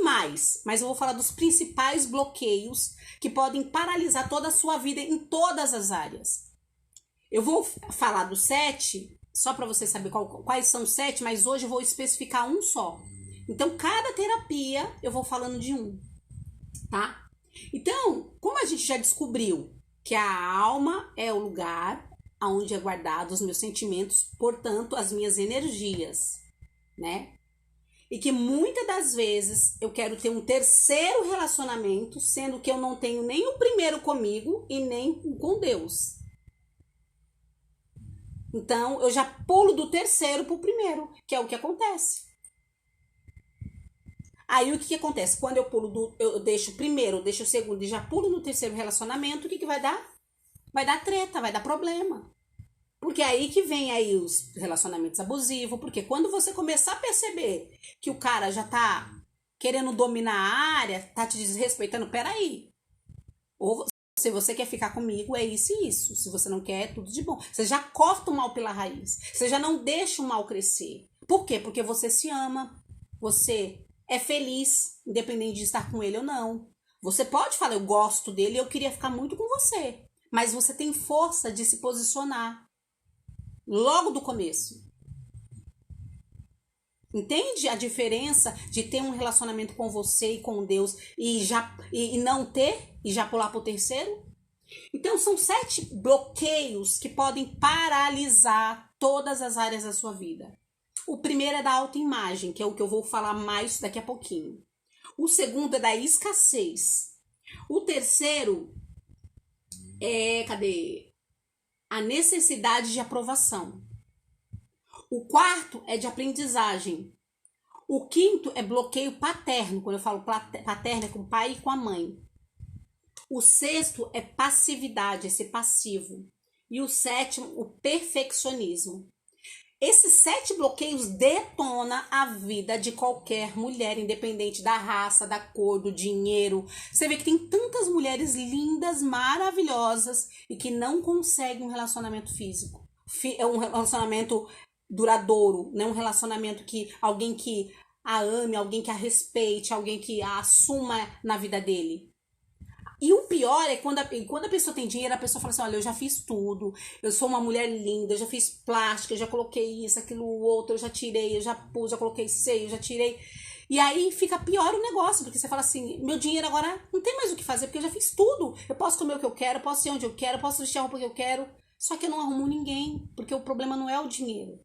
mais, mas eu vou falar dos principais bloqueios que podem paralisar toda a sua vida em todas as áreas. Eu vou falar dos 7, só para você saber quais são os 7, mas hoje eu vou especificar um só. Então, cada terapia eu vou falando de um, tá? Então, como a gente já descobriu que a alma é o lugar onde é guardado os meus sentimentos, portanto, as minhas energias, né? E que muitas das vezes eu quero ter um terceiro relacionamento, sendo que eu não tenho nem o primeiro comigo e nem com Deus. Então, eu já pulo do terceiro pro primeiro, que é o que acontece. Aí, o que acontece? Quando eu deixo o primeiro, eu deixo o segundo e já pulo no terceiro relacionamento, o que vai dar? Vai dar treta, vai dar problema. Porque é aí que vem aí os relacionamentos abusivos, porque quando você começar a perceber que o cara já tá querendo dominar a área, tá te desrespeitando, peraí. Ou se você quer ficar comigo, é isso e isso. Se você não quer, é tudo de bom. Você já corta o mal pela raiz. Você já não deixa o mal crescer. Por quê? Porque você se ama, você é feliz, independente de estar com ele ou não. Você pode falar, eu gosto dele, eu queria ficar muito com você. Mas você tem força de se posicionar. Logo do começo. Entende a diferença de ter um relacionamento com você e com Deus e não ter e já pular para o terceiro? Então são 7 bloqueios que podem paralisar todas as áreas da sua vida. O primeiro é da autoimagem, que é o que eu vou falar mais daqui a pouquinho. O segundo é da escassez. O terceiro é, a necessidade de aprovação. O quarto é de aprendizagem. O quinto é bloqueio paterno. Quando eu falo paterno, é com o pai e com a mãe. O sexto é passividade, é ser passivo. E o sétimo, o perfeccionismo. Esses 7 bloqueios detonam a vida de qualquer mulher, independente da raça, da cor, do dinheiro. Você vê que tem tantas mulheres lindas, maravilhosas e que não conseguem um relacionamento físico. É um relacionamento duradouro, não um relacionamento que alguém que a ame, alguém que a respeite, alguém que a assuma na vida dele. E o pior é quando a pessoa tem dinheiro, a pessoa fala assim, olha, eu já fiz tudo, eu sou uma mulher linda, eu já fiz plástica, eu já coloquei isso, aquilo, outro, eu já tirei, eu já pus, já coloquei seio, eu já tirei. E aí fica pior o negócio, porque você fala assim, meu dinheiro agora não tem mais o que fazer, porque eu já fiz tudo. Eu posso comer o que eu quero, eu posso ir onde eu quero, eu posso vestir a roupa que eu quero. Só que eu não arrumo ninguém, porque o problema não é o dinheiro.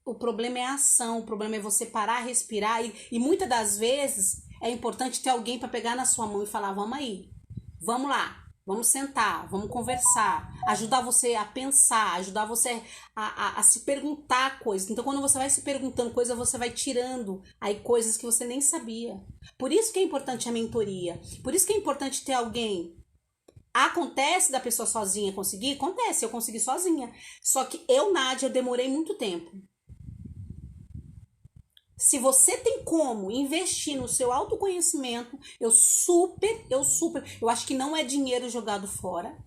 O problema é a ação, o problema é você parar, respirar. E muitas das vezes é importante ter alguém para pegar na sua mão e falar, vamos aí, vamos lá. Vamos sentar, vamos conversar, ajudar você a pensar, ajudar você a se perguntar coisas. Então, quando você vai se perguntando coisas, você vai tirando aí coisas que você nem sabia. Por isso que é importante a mentoria. Por isso que é importante ter alguém. Acontece da pessoa sozinha conseguir? Acontece, eu consegui sozinha. Só que eu, Nádia, eu demorei muito tempo. Se você tem como investir no seu autoconhecimento, eu acho que não é dinheiro jogado fora.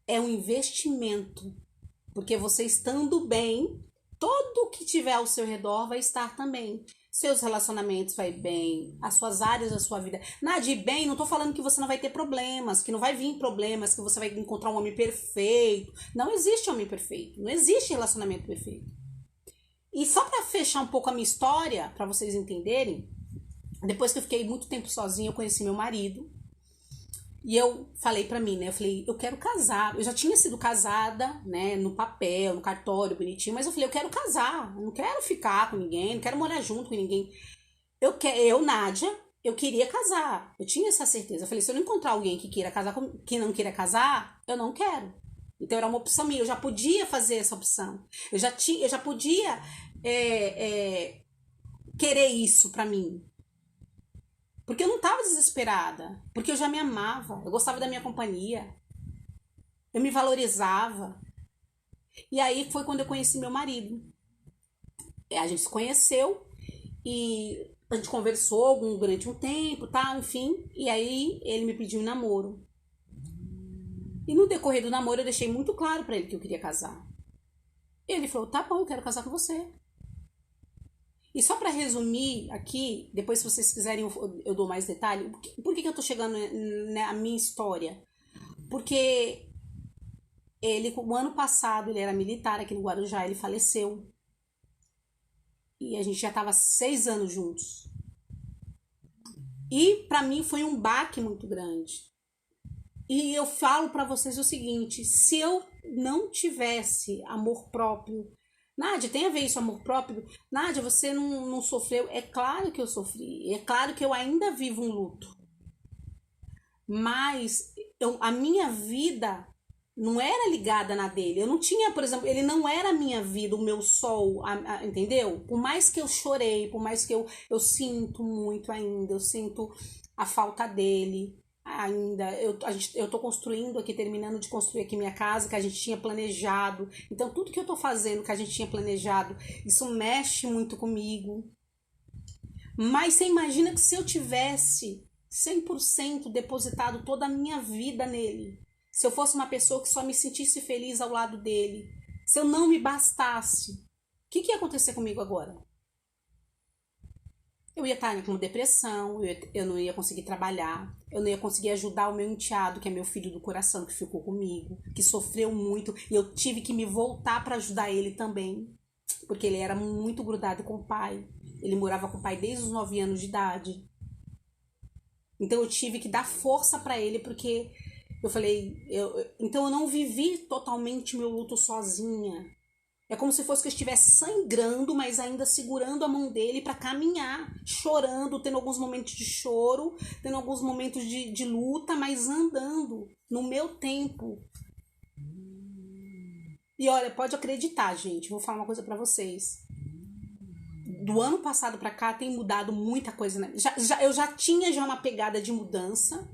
É um investimento. Porque você estando bem, tudo que tiver ao seu redor vai estar também. Seus relacionamentos vai bem, as suas áreas da sua vida. Nada bem, não tô falando que você não vai ter problemas, que não vai vir problemas, que você vai encontrar um homem perfeito. Não existe homem perfeito, não existe relacionamento perfeito. E só para fechar um pouco a minha história, para vocês entenderem, depois que eu fiquei muito tempo sozinha, eu conheci meu marido. E eu falei pra mim, né? Eu falei, eu quero casar. Eu já tinha sido casada, né? No papel, no cartório, bonitinho. Mas eu falei, eu quero casar. Eu não quero ficar com ninguém, não quero morar junto com ninguém. Eu, Nádia, eu queria casar. Eu tinha essa certeza. Eu falei, se eu não encontrar alguém que queira casar, que não queira casar, eu não quero. Então era uma opção minha. Eu já podia fazer essa opção. Eu já podia querer isso pra mim. Porque eu não tava desesperada. Porque eu já me amava. Eu gostava da minha companhia. Eu me valorizava. E aí foi quando eu conheci meu marido. A gente se conheceu e a gente conversou durante um tempo, tá, enfim. E aí ele me pediu um namoro. E no decorrer do namoro eu deixei muito claro pra ele que eu queria casar. E ele falou, tá bom, eu quero casar com você. E só para resumir aqui, depois se vocês quiserem eu dou mais detalhe, por que eu tô chegando na minha história? Porque o ano passado, ele era militar aqui no Guarujá, ele faleceu. E a gente já tava 6 anos juntos. E para mim foi um baque muito grande. E eu falo para vocês o seguinte, se eu não tivesse amor próprio, Nádia, tem a ver isso, amor próprio? Nádia, você não sofreu? É claro que eu sofri. É claro que eu ainda vivo um luto. Mas a minha vida não era ligada na dele. Eu não tinha, por exemplo, ele não era a minha vida, o meu sol, entendeu? Por mais que eu chorei, por mais que eu sinto muito ainda, eu sinto a falta dele. Ainda, eu tô construindo aqui, terminando de construir aqui minha casa, que a gente tinha planejado. Então, tudo que eu tô fazendo, que a gente tinha planejado, isso mexe muito comigo. Mas você imagina que se eu tivesse 100% depositado toda a minha vida nele, se eu fosse uma pessoa que só me sentisse feliz ao lado dele, se eu não me bastasse, o que ia acontecer comigo agora? Eu ia estar com depressão, eu não ia conseguir trabalhar, eu não ia conseguir ajudar o meu enteado, que é meu filho do coração, que ficou comigo, que sofreu muito, e eu tive que me voltar para ajudar ele também, porque ele era muito grudado com o pai. Ele morava com o pai desde os 9 anos de idade. Então eu tive que dar força para ele, porque eu falei, então eu não vivi totalmente meu luto sozinha. É como se fosse que eu estivesse sangrando, mas ainda segurando a mão dele para caminhar, chorando, tendo alguns momentos de choro, tendo alguns momentos de luta, mas andando no meu tempo. E olha, pode acreditar, gente, vou falar uma coisa para vocês. Do ano passado para cá tem mudado muita coisa, né? Eu já tinha uma pegada de mudança.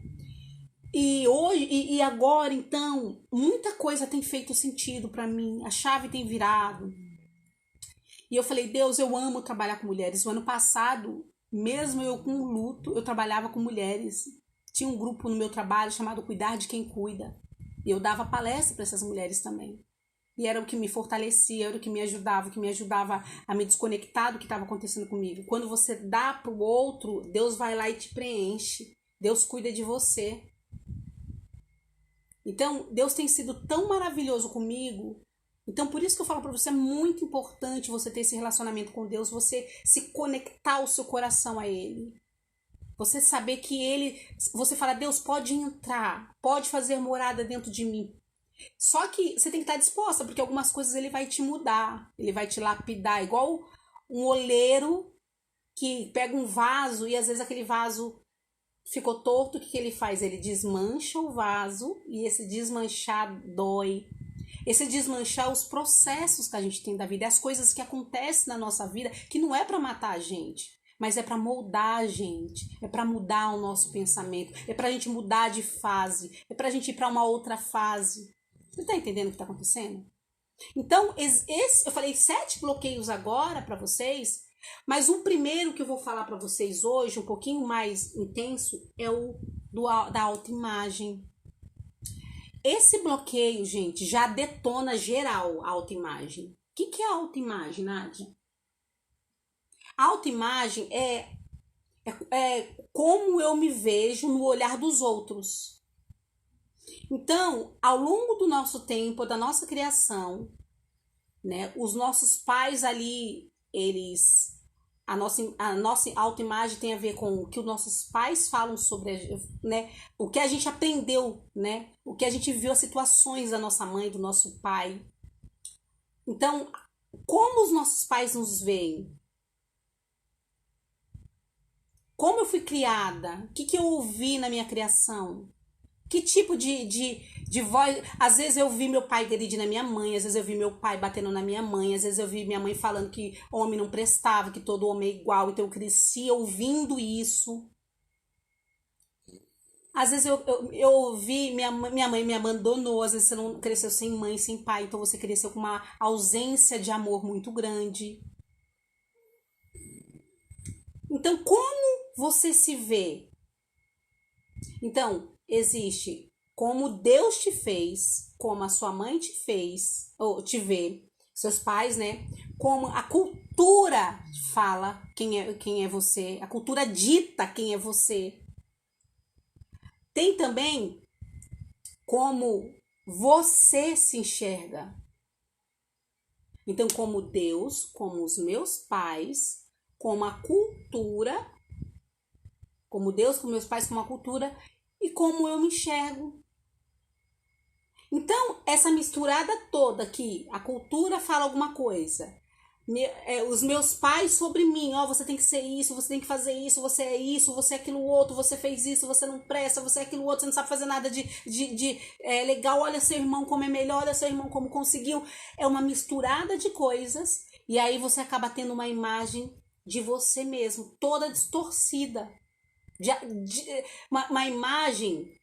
E hoje e agora, então, muita coisa tem feito sentido pra mim. A chave tem virado. E eu falei, Deus, eu amo trabalhar com mulheres. O ano passado, mesmo eu com luto, eu trabalhava com mulheres. Tinha um grupo no meu trabalho chamado Cuidar de Quem Cuida. E eu dava palestra para essas mulheres também. E era o que me fortalecia, era o que me ajudava a me desconectar do que estava acontecendo comigo. Quando você dá para o outro, Deus vai lá e te preenche. Deus cuida de você. Então, Deus tem sido tão maravilhoso comigo. Então, por isso que eu falo para você, é muito importante você ter esse relacionamento com Deus, você se conectar o seu coração a Ele. Você saber que Ele, você fala, Deus pode entrar, pode fazer morada dentro de mim. Só que você tem que estar disposta, porque algumas coisas Ele vai te mudar, Ele vai te lapidar, igual um oleiro que pega um vaso e às vezes aquele vaso ficou torto, o que ele faz? Ele desmancha o vaso e esse desmanchar dói. Esse desmanchar os processos que a gente tem da vida, as coisas que acontecem na nossa vida, que não é para matar a gente, mas é para moldar a gente, é para mudar o nosso pensamento, é para a gente mudar de fase, é para a gente ir para uma outra fase. Você tá entendendo o que tá acontecendo? Então, eu falei 7 bloqueios agora para vocês, mas o primeiro que eu vou falar para vocês hoje, um pouquinho mais intenso, é o da autoimagem. Esse bloqueio, gente, já detona geral a autoimagem. O que é a autoimagem, Nádia? A autoimagem é como eu me vejo no olhar dos outros. Então, ao longo do nosso tempo, da nossa criação, né, os nossos pais ali, a nossa autoimagem tem a ver com o que os nossos pais falam sobre, né, o que a gente aprendeu, né, o que a gente viu, as situações da nossa mãe, do nosso pai. Então, como os nossos pais nos veem? Como eu fui criada? O que eu ouvi na minha criação? Que tipo de voz... Às vezes eu vi meu pai agredir na minha mãe, às vezes eu vi meu pai batendo na minha mãe, às vezes eu vi minha mãe falando que homem não prestava, que todo homem é igual, então eu cresci ouvindo isso. Às vezes eu ouvi, minha mãe me abandonou, às vezes você não cresceu sem mãe, sem pai, então você cresceu com uma ausência de amor muito grande. Então, como você se vê? Então, existe como Deus te fez, como a sua mãe te fez, ou te vê, seus pais, né? Como a cultura fala quem é você, a cultura dita quem é você. Tem também como você se enxerga. Então, como Deus, como os meus pais, como a cultura, como Deus, como meus pais, como a cultura, e como eu me enxergo. Então, essa misturada toda aqui, a cultura fala alguma coisa, os meus pais sobre mim, você tem que ser isso, você tem que fazer isso, você é aquilo outro, você fez isso, você não presta, você é aquilo outro, você não sabe fazer nada de legal, olha seu irmão como é melhor, olha seu irmão como conseguiu. É uma misturada de coisas, e aí você acaba tendo uma imagem de você mesmo, toda distorcida. Uma imagem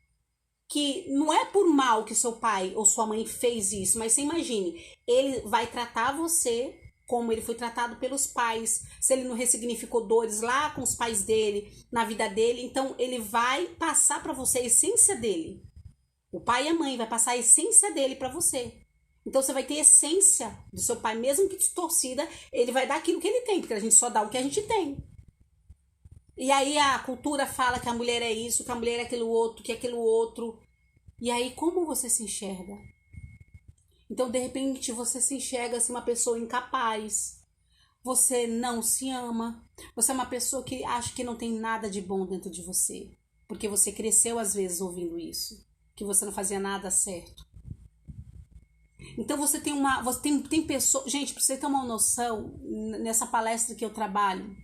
que não é por mal que seu pai ou sua mãe fez isso, mas você imagine, ele vai tratar você como ele foi tratado pelos pais, se ele não ressignificou dores lá com os pais dele, na vida dele, então ele vai passar para você a essência dele. O pai e a mãe vai passar a essência dele para você. Então você vai ter a essência do seu pai, mesmo que distorcida, ele vai dar aquilo que ele tem, porque a gente só dá o que a gente tem. E aí a cultura fala que a mulher é isso, que a mulher é aquilo outro, que é aquilo outro. E aí como você se enxerga? Então, de repente, você se enxerga assim, uma pessoa incapaz. Você não se ama. Você é uma pessoa que acha que não tem nada de bom dentro de você. Porque você cresceu, às vezes, ouvindo isso. Que você não fazia nada certo. Então, você tem pessoas... Gente, pra você ter uma noção, nessa palestra que eu trabalho,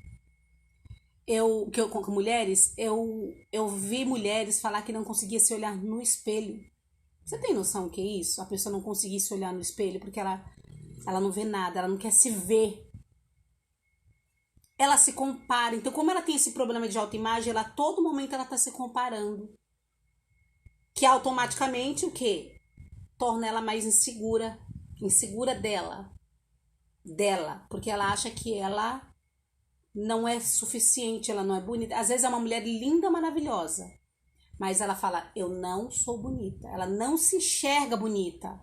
com mulheres, eu vi mulheres falar que não conseguia se olhar no espelho. Você tem noção do que é isso? A pessoa não conseguir se olhar no espelho porque ela não vê nada, ela não quer se ver. Ela se compara. Então, como ela tem esse problema de autoimagem, ela a todo momento ela tá se comparando. Que automaticamente o quê? Torna ela mais insegura. Insegura dela. Porque ela acha que ela não é suficiente, ela não é bonita. Às vezes é uma mulher linda, maravilhosa. Mas ela fala, eu não sou bonita. Ela não se enxerga bonita.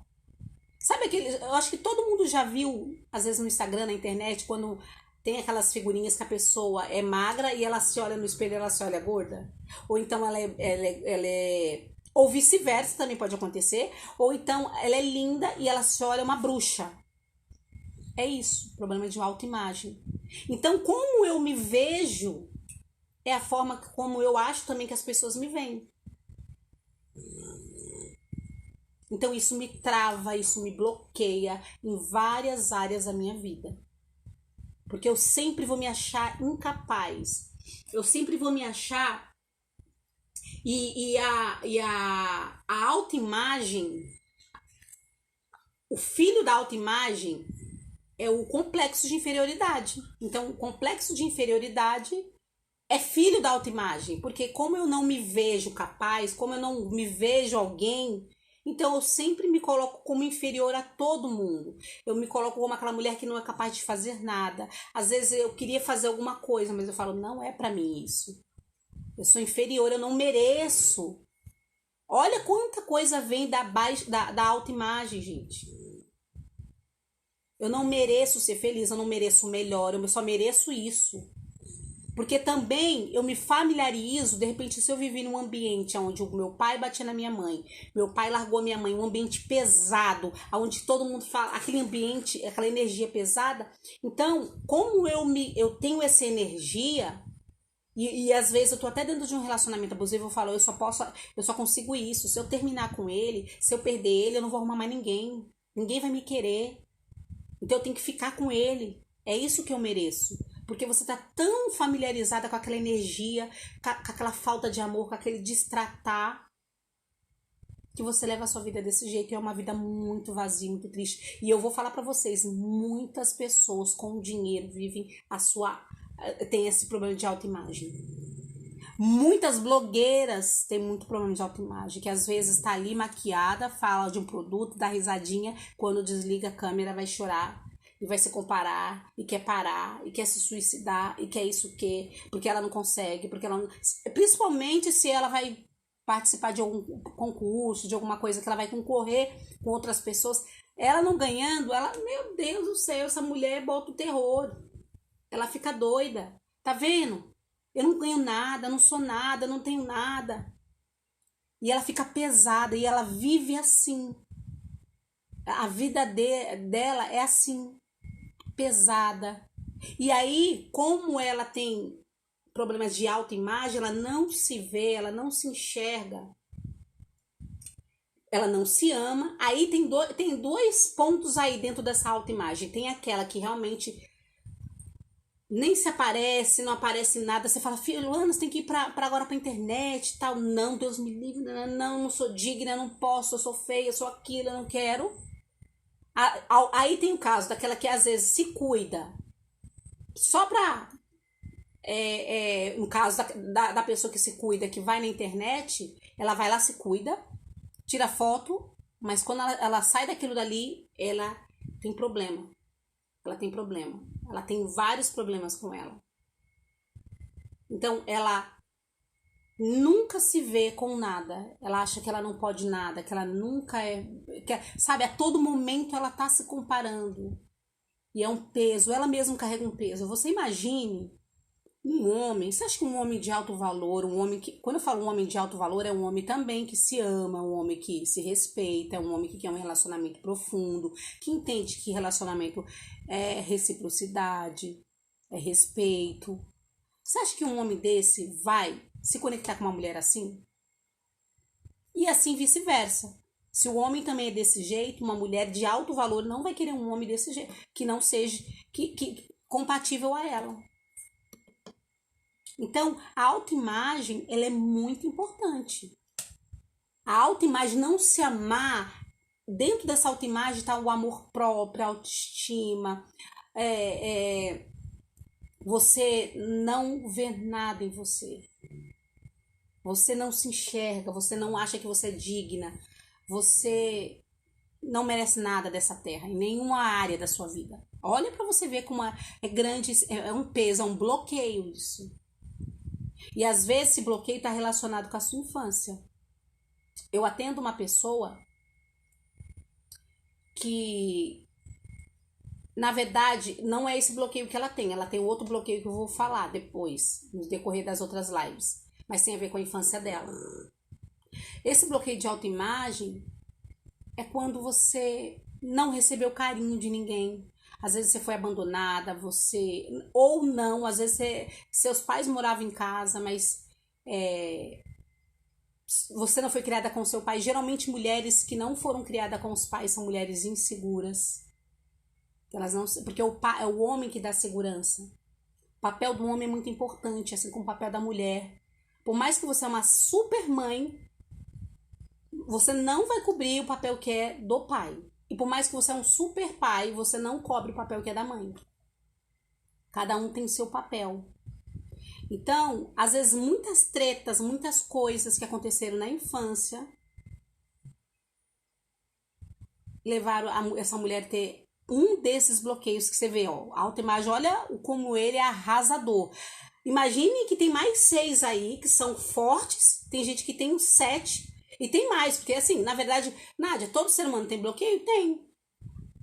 Sabe aquele. Eu acho que todo mundo já viu, às vezes no Instagram, na internet, quando tem aquelas figurinhas que a pessoa é magra e ela se olha no espelho e ela se olha gorda. Ou então ela é. Ou vice-versa também pode acontecer. Ou então ela é linda e ela se olha uma bruxa. É isso, problema de autoimagem. Então, como eu me vejo, é a forma como eu acho também que as pessoas me veem. Então, isso me trava, isso me bloqueia em várias áreas da minha vida. Porque eu sempre vou me achar incapaz. Eu sempre vou me achar. A autoimagem, o filho da autoimagem é o complexo de inferioridade. Então, o complexo de inferioridade é filho da autoimagem. Porque como eu não me vejo capaz, como eu não me vejo alguém, então eu sempre me coloco como inferior a todo mundo. Eu me coloco como aquela mulher que não é capaz de fazer nada. Às vezes eu queria fazer alguma coisa, mas eu falo, não é pra mim isso. Eu sou inferior, eu não mereço. Olha quanta coisa vem da autoimagem, gente. Eu não mereço ser feliz, eu não mereço o melhor, eu só mereço isso. Porque também eu me familiarizo, de repente, se eu vivi num ambiente onde o meu pai batia na minha mãe, meu pai largou a minha mãe, um ambiente pesado, onde todo mundo fala, aquele ambiente, aquela energia pesada. Então, como eu tenho essa energia, e às vezes eu tô até dentro de um relacionamento abusivo, eu falo, eu só consigo isso. Se eu terminar com ele, se eu perder ele, eu não vou arrumar mais ninguém. Ninguém vai me querer. Então eu tenho que ficar com ele. É isso que eu mereço. Porque você tá tão familiarizada com aquela energia, com aquela falta de amor, com aquele destratar, que você leva a sua vida desse jeito. E é uma vida muito vazia, muito triste. E eu vou falar pra vocês, muitas pessoas com dinheiro vivem tem esse problema de autoimagem. Muitas blogueiras têm muito problema de autoimagem, que às vezes tá ali maquiada, fala de um produto, dá risadinha, quando desliga a câmera vai chorar e vai se comparar e quer parar e quer se suicidar e quer isso que porque ela não consegue, porque ela não... principalmente se ela vai participar de algum concurso, de alguma coisa que ela vai concorrer com outras pessoas, ela não ganhando, ela, meu Deus do céu, essa mulher bota o terror. Ela fica doida. Tá vendo? Eu não ganho nada, não sou nada, não tenho nada. E ela fica pesada e ela vive assim. A vida dela é assim, pesada. E aí, como ela tem problemas de autoimagem, ela não se vê, ela não se enxerga. Ela não se ama. Aí tem dois pontos aí dentro dessa autoimagem. Tem aquela que realmente nem se aparece, não aparece nada. Você fala, Luana, você tem que ir agora pra internet e tal. Não, Deus me livre, não sou digna, não posso, eu sou feia, eu sou aquilo, eu não quero. Aí tem o caso daquela que às vezes se cuida só pra... no caso da pessoa que se cuida, que vai na internet, ela vai lá, se cuida, tira foto, mas quando ela sai daquilo dali, ela tem problema. Ela tem problema. Ela tem vários problemas com ela. Então, ela nunca se vê com nada. Ela acha que ela não pode nada, que ela nunca sabe, a todo momento ela tá se comparando. E é um peso, ela mesma carrega um peso. Você imagine um homem, você acha que um homem de alto valor, um homem que... Quando eu falo um homem de alto valor, é um homem também que se ama, um homem que se respeita, um homem que quer um relacionamento profundo, que entende que relacionamento é reciprocidade, é respeito. Você acha que um homem desse vai se conectar com uma mulher assim? E assim vice-versa. Se o homem também é desse jeito, uma mulher de alto valor não vai querer um homem desse jeito, que não seja compatível a ela. Então, a autoimagem, ela é muito importante. A autoimagem, não se amar, dentro dessa autoimagem está o amor próprio, a autoestima, você não vê nada em você. Você não se enxerga, você não acha que você é digna, você não merece nada dessa terra, em nenhuma área da sua vida. Olha para você ver como é grande, é um peso, é um bloqueio isso. E às vezes esse bloqueio está relacionado com a sua infância. Eu atendo uma pessoa que, na verdade, não é esse bloqueio que ela tem outro bloqueio que eu vou falar depois, no decorrer das outras lives, mas tem a ver com a infância dela. Esse bloqueio de autoimagem é quando você não recebeu carinho de ninguém. Às vezes você foi abandonada, ou não, às vezes seus pais moravam em casa, mas você não foi criada com seu pai. Geralmente mulheres que não foram criadas com os pais são mulheres inseguras. Elas não, porque é o homem que dá segurança. O papel do homem é muito importante, assim como o papel da mulher. Por mais que você é uma super mãe, você não vai cobrir o papel que é do pai. E por mais que você é um super pai, você não cobre o papel que é da mãe. Cada um tem seu papel. Então, às vezes, muitas tretas, muitas coisas que aconteceram na infância levaram essa mulher a ter um desses bloqueios que você vê, ó. A autoimagem, olha como ele é arrasador. Imagine que tem mais 6 aí, que são fortes. Tem gente que tem uns 7. E tem mais, porque assim, na verdade, Nádia, todo ser humano tem bloqueio? Tem.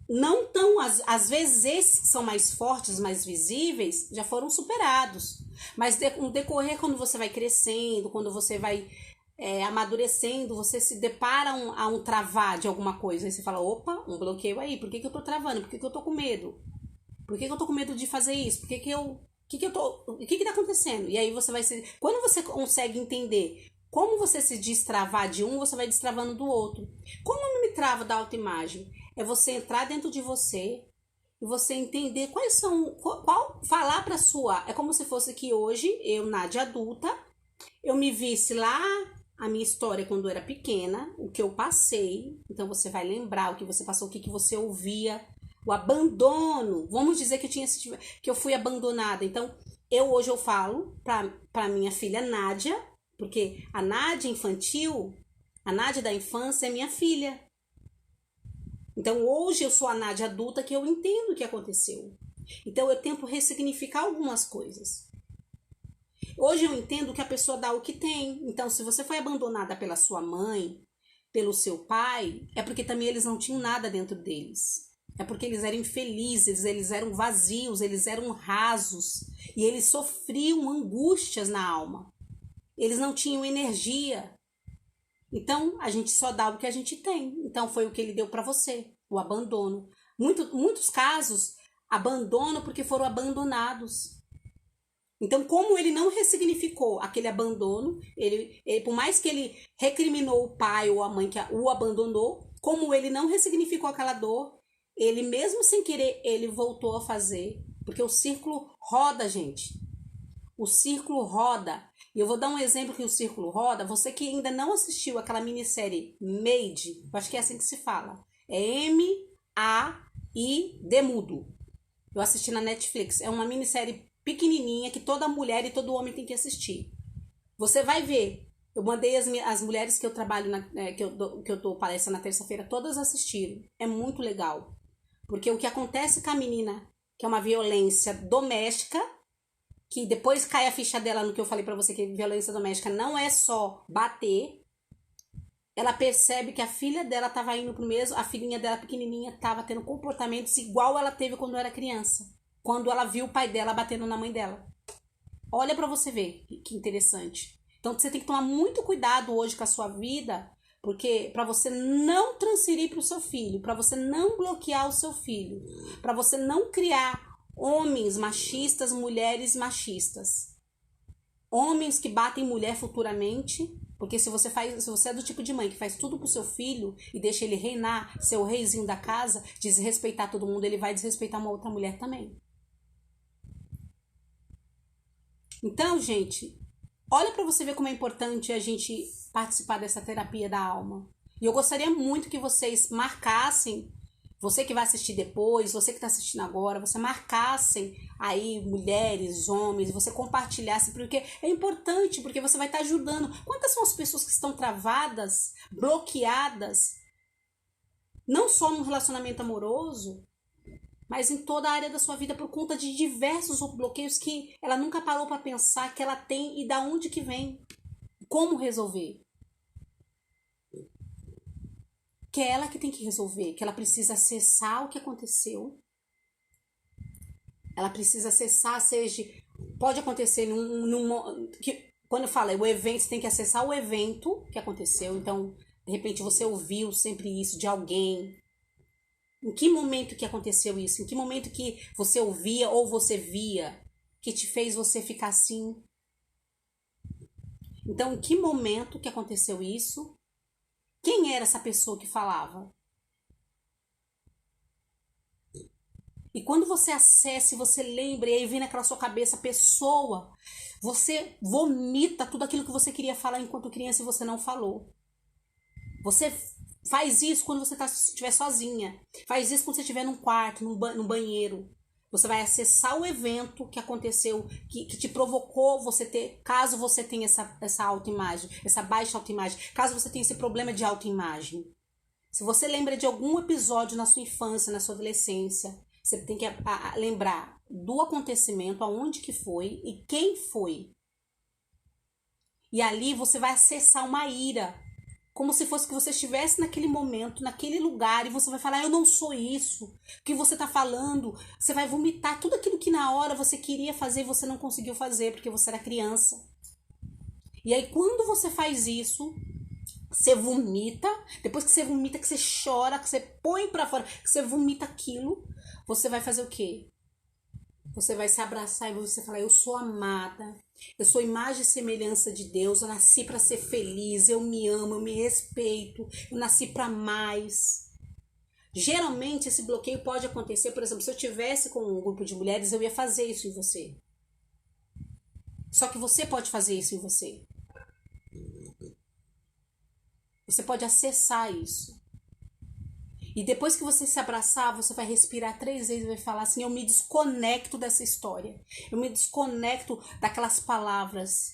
Não tão, às vezes esses que são mais fortes, mais visíveis, já foram superados. Mas no decorrer, quando você vai crescendo, quando você vai amadurecendo, você se depara a um travar de alguma coisa. Aí você fala, opa, um bloqueio aí, por que eu tô travando? Por que eu tô com medo? Por que eu tô com medo de fazer isso? O que tá acontecendo? E aí você vai se... Quando você consegue entender como você se destravar de um, você vai destravando do outro. Como eu não me travo da autoimagem? É você entrar dentro de você e você entender quais são... falar pra sua... É como se fosse que hoje, eu, Nádia adulta, eu me visse lá a minha história quando eu era pequena, o que eu passei. Então você vai lembrar o que você passou, o que você ouvia, o abandono. Vamos dizer que eu fui abandonada. Então, hoje eu falo pra minha filha Nádia, porque a Nádia infantil, a Nádia da infância é minha filha. Então hoje eu sou a Nádia adulta que eu entendo o que aconteceu. Então eu tento ressignificar algumas coisas. Hoje eu entendo que a pessoa dá o que tem. Então se você foi abandonada pela sua mãe, pelo seu pai, é porque também eles não tinham nada dentro deles. É porque eles eram infelizes, eles eram vazios, eles eram rasos. E eles sofriam angústias na alma. Eles não tinham energia. Então, a gente só dá o que a gente tem. Então, foi o que ele deu para você, o abandono. Muitos casos, abandono porque foram abandonados. Então, como ele não ressignificou aquele abandono, ele, por mais que ele recriminou o pai ou a mãe que o abandonou, como ele não ressignificou aquela dor, ele mesmo sem querer, ele voltou a fazer. Porque o círculo roda, gente. O círculo roda. E eu vou dar um exemplo que o círculo roda. Você que ainda não assistiu aquela minissérie Made, eu acho que é assim que se fala. É M-A-I-D mudo. Eu assisti na Netflix. É uma minissérie pequenininha que toda mulher e todo homem tem que assistir. Você vai ver. Eu mandei as mulheres que eu trabalho, que eu dou palestra na terça-feira, todas assistiram. É muito legal. Porque o que acontece com a menina, que é uma violência doméstica, que depois cai a ficha dela no que eu falei pra você, que violência doméstica não é só bater. Ela percebe que a filha dela tava indo pro mesmo, a filhinha dela pequenininha tava tendo comportamentos igual ela teve quando era criança. Quando ela viu o pai dela batendo na mãe dela. Olha pra você ver que interessante. Então você tem que tomar muito cuidado hoje com a sua vida, porque para você não transferir pro seu filho, para você não bloquear o seu filho, para você não criar homens machistas, mulheres machistas. Homens que batem mulher futuramente, porque se você é do tipo de mãe que faz tudo pro seu filho e deixa ele reinar, ser o reizinho da casa, desrespeitar todo mundo, ele vai desrespeitar uma outra mulher também. Então, gente, olha pra você ver como é importante a gente participar dessa terapia da alma. E eu gostaria muito que vocês marcassem, você que vai assistir depois, você que está assistindo agora, você marcassem aí mulheres, homens, você compartilhasse, porque é importante, porque você vai estar ajudando. Quantas são as pessoas que estão travadas, bloqueadas, não só no relacionamento amoroso, mas em toda a área da sua vida por conta de diversos bloqueios que ela nunca parou para pensar que ela tem e da onde que vem, como resolver. que é ela que tem que resolver, que ela precisa acessar o que aconteceu. Ela precisa acessar, seja, pode acontecer quando eu falo o evento, você tem que acessar o evento que aconteceu. Então, de repente você ouviu sempre isso de alguém. Em que momento que aconteceu isso? Em que momento que você ouvia ou você via que te fez você ficar assim? Então, em que momento que aconteceu isso? Quem era essa pessoa que falava? E quando você acessa e você lembra, e aí vem naquela sua cabeça a pessoa, você vomita tudo aquilo que você queria falar enquanto criança e você não falou. Você faz isso quando você estiver sozinha. Faz isso quando você estiver num quarto, num banheiro. Você vai acessar o evento que aconteceu, que te provocou você ter, caso você tenha essa autoimagem, essa baixa autoimagem, caso você tenha esse problema de autoimagem. Se você lembra de algum episódio na sua infância, na sua adolescência, você tem que lembrar do acontecimento, aonde que foi e quem foi. E ali você vai acessar uma ira, como se fosse que você estivesse naquele momento, naquele lugar, e você vai falar, eu não sou isso. O que você está falando? Você vai vomitar tudo aquilo que na hora você queria fazer e você não conseguiu fazer, porque você era criança. E aí quando você faz isso, você vomita, depois que você vomita, que você chora, que você põe pra fora, que você vomita aquilo, você vai fazer o quê? Você vai se abraçar e você falar, eu sou amada, eu sou imagem e semelhança de Deus, eu nasci para ser feliz, eu me amo, eu me respeito, eu nasci para mais. Geralmente esse bloqueio pode acontecer, por exemplo, se eu tivesse com um grupo de mulheres, eu ia fazer isso em você. Só que você pode fazer isso em você. Você pode acessar isso. E depois que você se abraçar, você vai respirar 3 vezes e vai falar assim, eu me desconecto dessa história. Eu me desconecto daquelas palavras.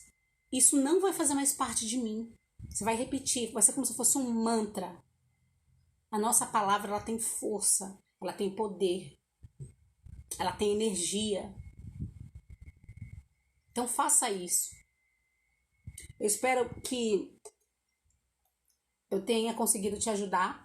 Isso não vai fazer mais parte de mim. Você vai repetir, vai ser como se fosse um mantra. A nossa palavra, ela tem força, ela tem poder, ela tem energia. Então faça isso. Eu espero que eu tenha conseguido te ajudar.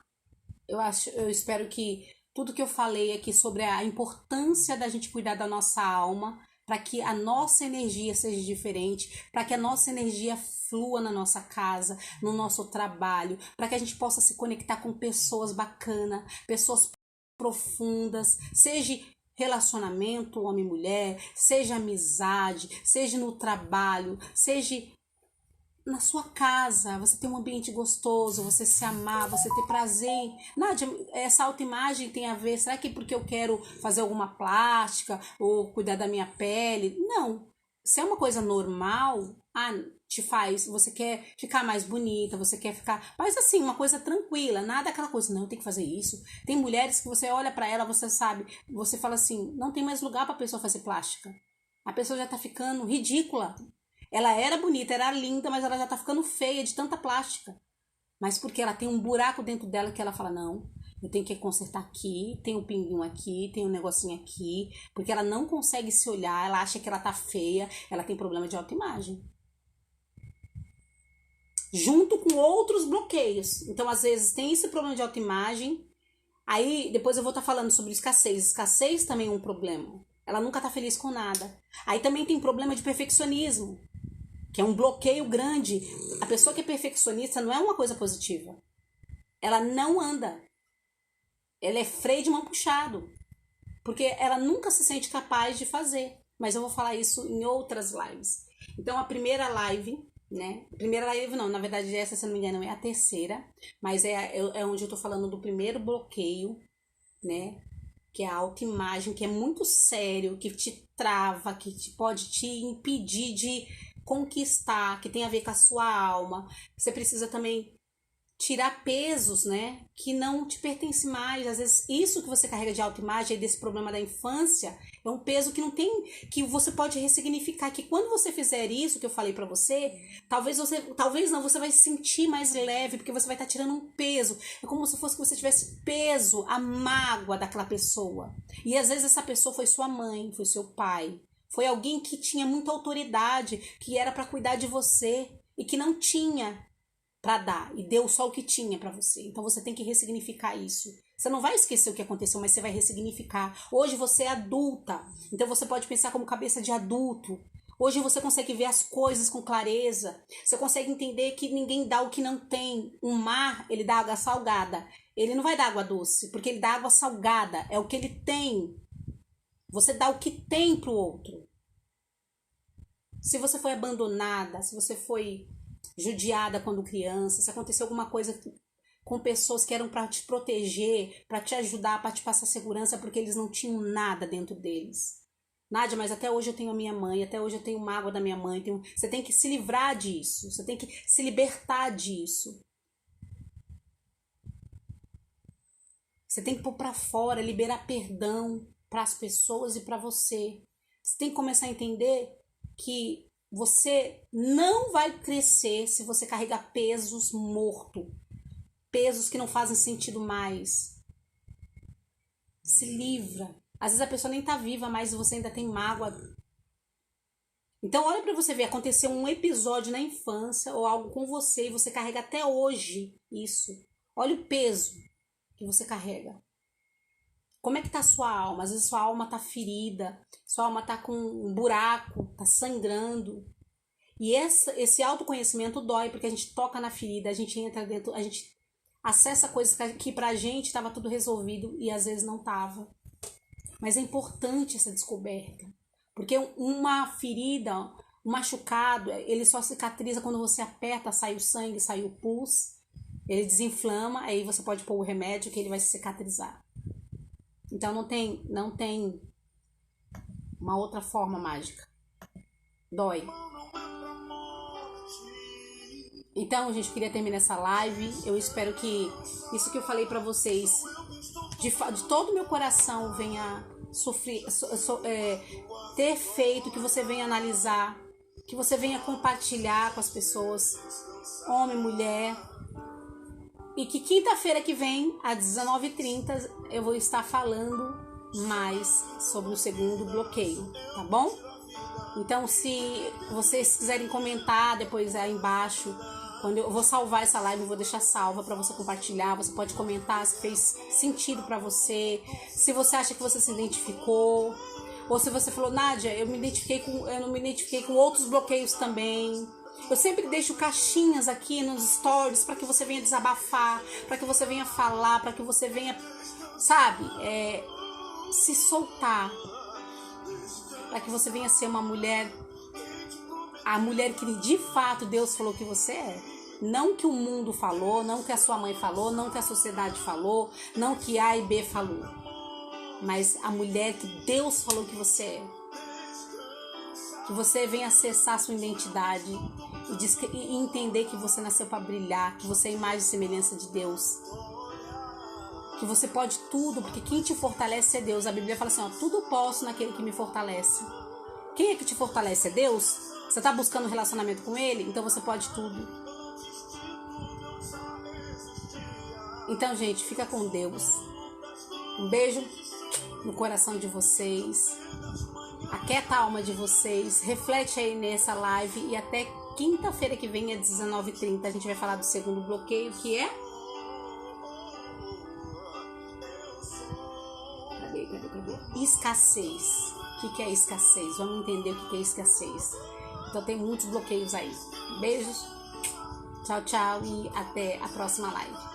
Eu espero que tudo que eu falei aqui sobre a importância da gente cuidar da nossa alma, para que a nossa energia seja diferente, para que a nossa energia flua na nossa casa, no nosso trabalho, para que a gente possa se conectar com pessoas bacanas, pessoas profundas, seja relacionamento homem-mulher, seja amizade, seja no trabalho, seja na sua casa, você ter um ambiente gostoso, você se amar, você ter prazer. Nádia, essa autoimagem tem a ver, será que porque eu quero fazer alguma plástica ou cuidar da minha pele? Não. Se é uma coisa normal, te faz, você quer ficar mais bonita, você quer ficar, mas assim, uma coisa tranquila, nada aquela coisa, não, tem que fazer isso. Tem mulheres que você olha pra ela, você sabe, você fala assim, não tem mais lugar pra pessoa fazer plástica. A pessoa já tá ficando ridícula. Ela era bonita, era linda, mas ela já tá ficando feia de tanta plástica. Mas porque ela tem um buraco dentro dela que ela fala, não, eu tenho que consertar aqui, tem um pinguinho aqui, tem um negocinho aqui. Porque ela não consegue se olhar, ela acha que ela tá feia, ela tem problema de autoimagem. Junto com outros bloqueios. Então, às vezes, tem esse problema de autoimagem. Aí, depois eu vou estar falando sobre escassez. Escassez também é um problema. Ela nunca tá feliz com nada. Aí também tem problema de perfeccionismo, que é um bloqueio grande. A pessoa que é perfeccionista não é uma coisa positiva. Ela não anda. Ela é freio de mão puxado. Porque ela nunca se sente capaz de fazer. Mas eu vou falar isso em outras lives. Então, a primeira live, né? Primeira live não, na verdade essa, se não me engano, é a terceira. Mas é onde eu tô falando do primeiro bloqueio, né? Que é a autoimagem, que é muito sério, que te trava, que pode te impedir de conquistar, que tem a ver com a sua alma. Você precisa também tirar pesos, né, que não te pertencem mais. Às vezes isso que você carrega de autoimagem, desse problema da infância, é um peso que não tem, que você pode ressignificar, que quando você fizer isso que eu falei pra você, talvez não, você vai se sentir mais leve, porque você vai estar tirando um peso. É como se fosse que você tivesse peso, a mágoa daquela pessoa. E às vezes essa pessoa foi sua mãe, foi seu pai, foi alguém que tinha muita autoridade, que era pra cuidar de você e que não tinha. para dar e deu só o que tinha para você. Então você tem que ressignificar isso. Você não vai esquecer o que aconteceu, mas você vai ressignificar. Hoje você é adulta, então você pode pensar como cabeça de adulto. Hoje você consegue ver as coisas com clareza. Você consegue entender que ninguém dá o que não tem. Um mar, ele dá água salgada. Ele não vai dar água doce, porque ele dá água salgada. É o que ele tem. Você dá o que tem pro outro. Se você foi abandonada, se você foi judiada quando criança, se aconteceu alguma coisa com pessoas que eram para te proteger, para te ajudar, para te passar segurança, porque eles não tinham nada dentro deles. Nádia, mas até hoje eu tenho a minha mãe, até hoje eu tenho mágoa da minha mãe. Você tem que se livrar disso, você tem que se libertar disso. Você tem que pôr para fora, liberar perdão para as pessoas e para você. Você tem que começar a entender que você não vai crescer se você carregar pesos mortos, pesos que não fazem sentido mais. Se livra. Às vezes a pessoa nem tá viva, mas você ainda tem mágoa. Então olha pra você ver, aconteceu um episódio na infância ou algo com você e você carrega até hoje isso. Olha o peso que você carrega. Como é que tá a sua alma? Às vezes sua alma tá ferida, sua alma tá com um buraco, tá sangrando. E esse autoconhecimento dói, porque a gente toca na ferida, a gente entra dentro, a gente acessa coisas que pra gente tava tudo resolvido e às vezes não tava. Mas é importante essa descoberta, porque uma ferida, um machucado, ele só cicatriza quando você aperta, sai o sangue, sai o pus, ele desinflama, aí você pode pôr o remédio que ele vai se cicatrizar. Então não tem uma outra forma mágica. Dói. Então, gente, queria terminar essa live. Eu espero que isso que eu falei pra vocês de todo o meu coração venha ter feito, que você venha analisar, que você venha compartilhar com as pessoas, homem, mulher. E que quinta-feira que vem, às 19h30, eu vou estar falando mais sobre o segundo bloqueio, tá bom? Então, se vocês quiserem comentar depois aí embaixo, quando eu vou salvar essa live, eu vou deixar salva para você compartilhar. Você pode comentar se fez sentido para você, se você acha que você se identificou, ou se você falou, Nádia, eu não me identifiquei com outros bloqueios também. Eu sempre deixo caixinhas aqui nos stories para que você venha desabafar, para que você venha falar, para que você venha, sabe, se soltar, para que você venha ser uma mulher, a mulher que de fato Deus falou que você é. Não que o mundo falou, não que a sua mãe falou, não que a sociedade falou, não que A e B falou, mas a mulher que Deus falou que você é. Que você venha acessar a sua identidade e entender que você nasceu para brilhar, que você é imagem e semelhança de Deus, que você pode tudo, porque quem te fortalece é Deus. A Bíblia fala assim, ó, tudo posso naquele que me fortalece. Quem é que te fortalece? É Deus? Você está buscando um relacionamento com Ele? Então você pode tudo. Então, gente, fica com Deus. Um beijo no coração de vocês. Aquieta a alma de vocês. Reflete aí nessa live. E até quinta-feira que vem, às 19h30, a gente vai falar do segundo bloqueio, que é... Cadê? Escassez. O que é escassez? Vamos entender o que é escassez. Então tem muitos bloqueios aí. Beijos. Tchau, tchau. E até a próxima live.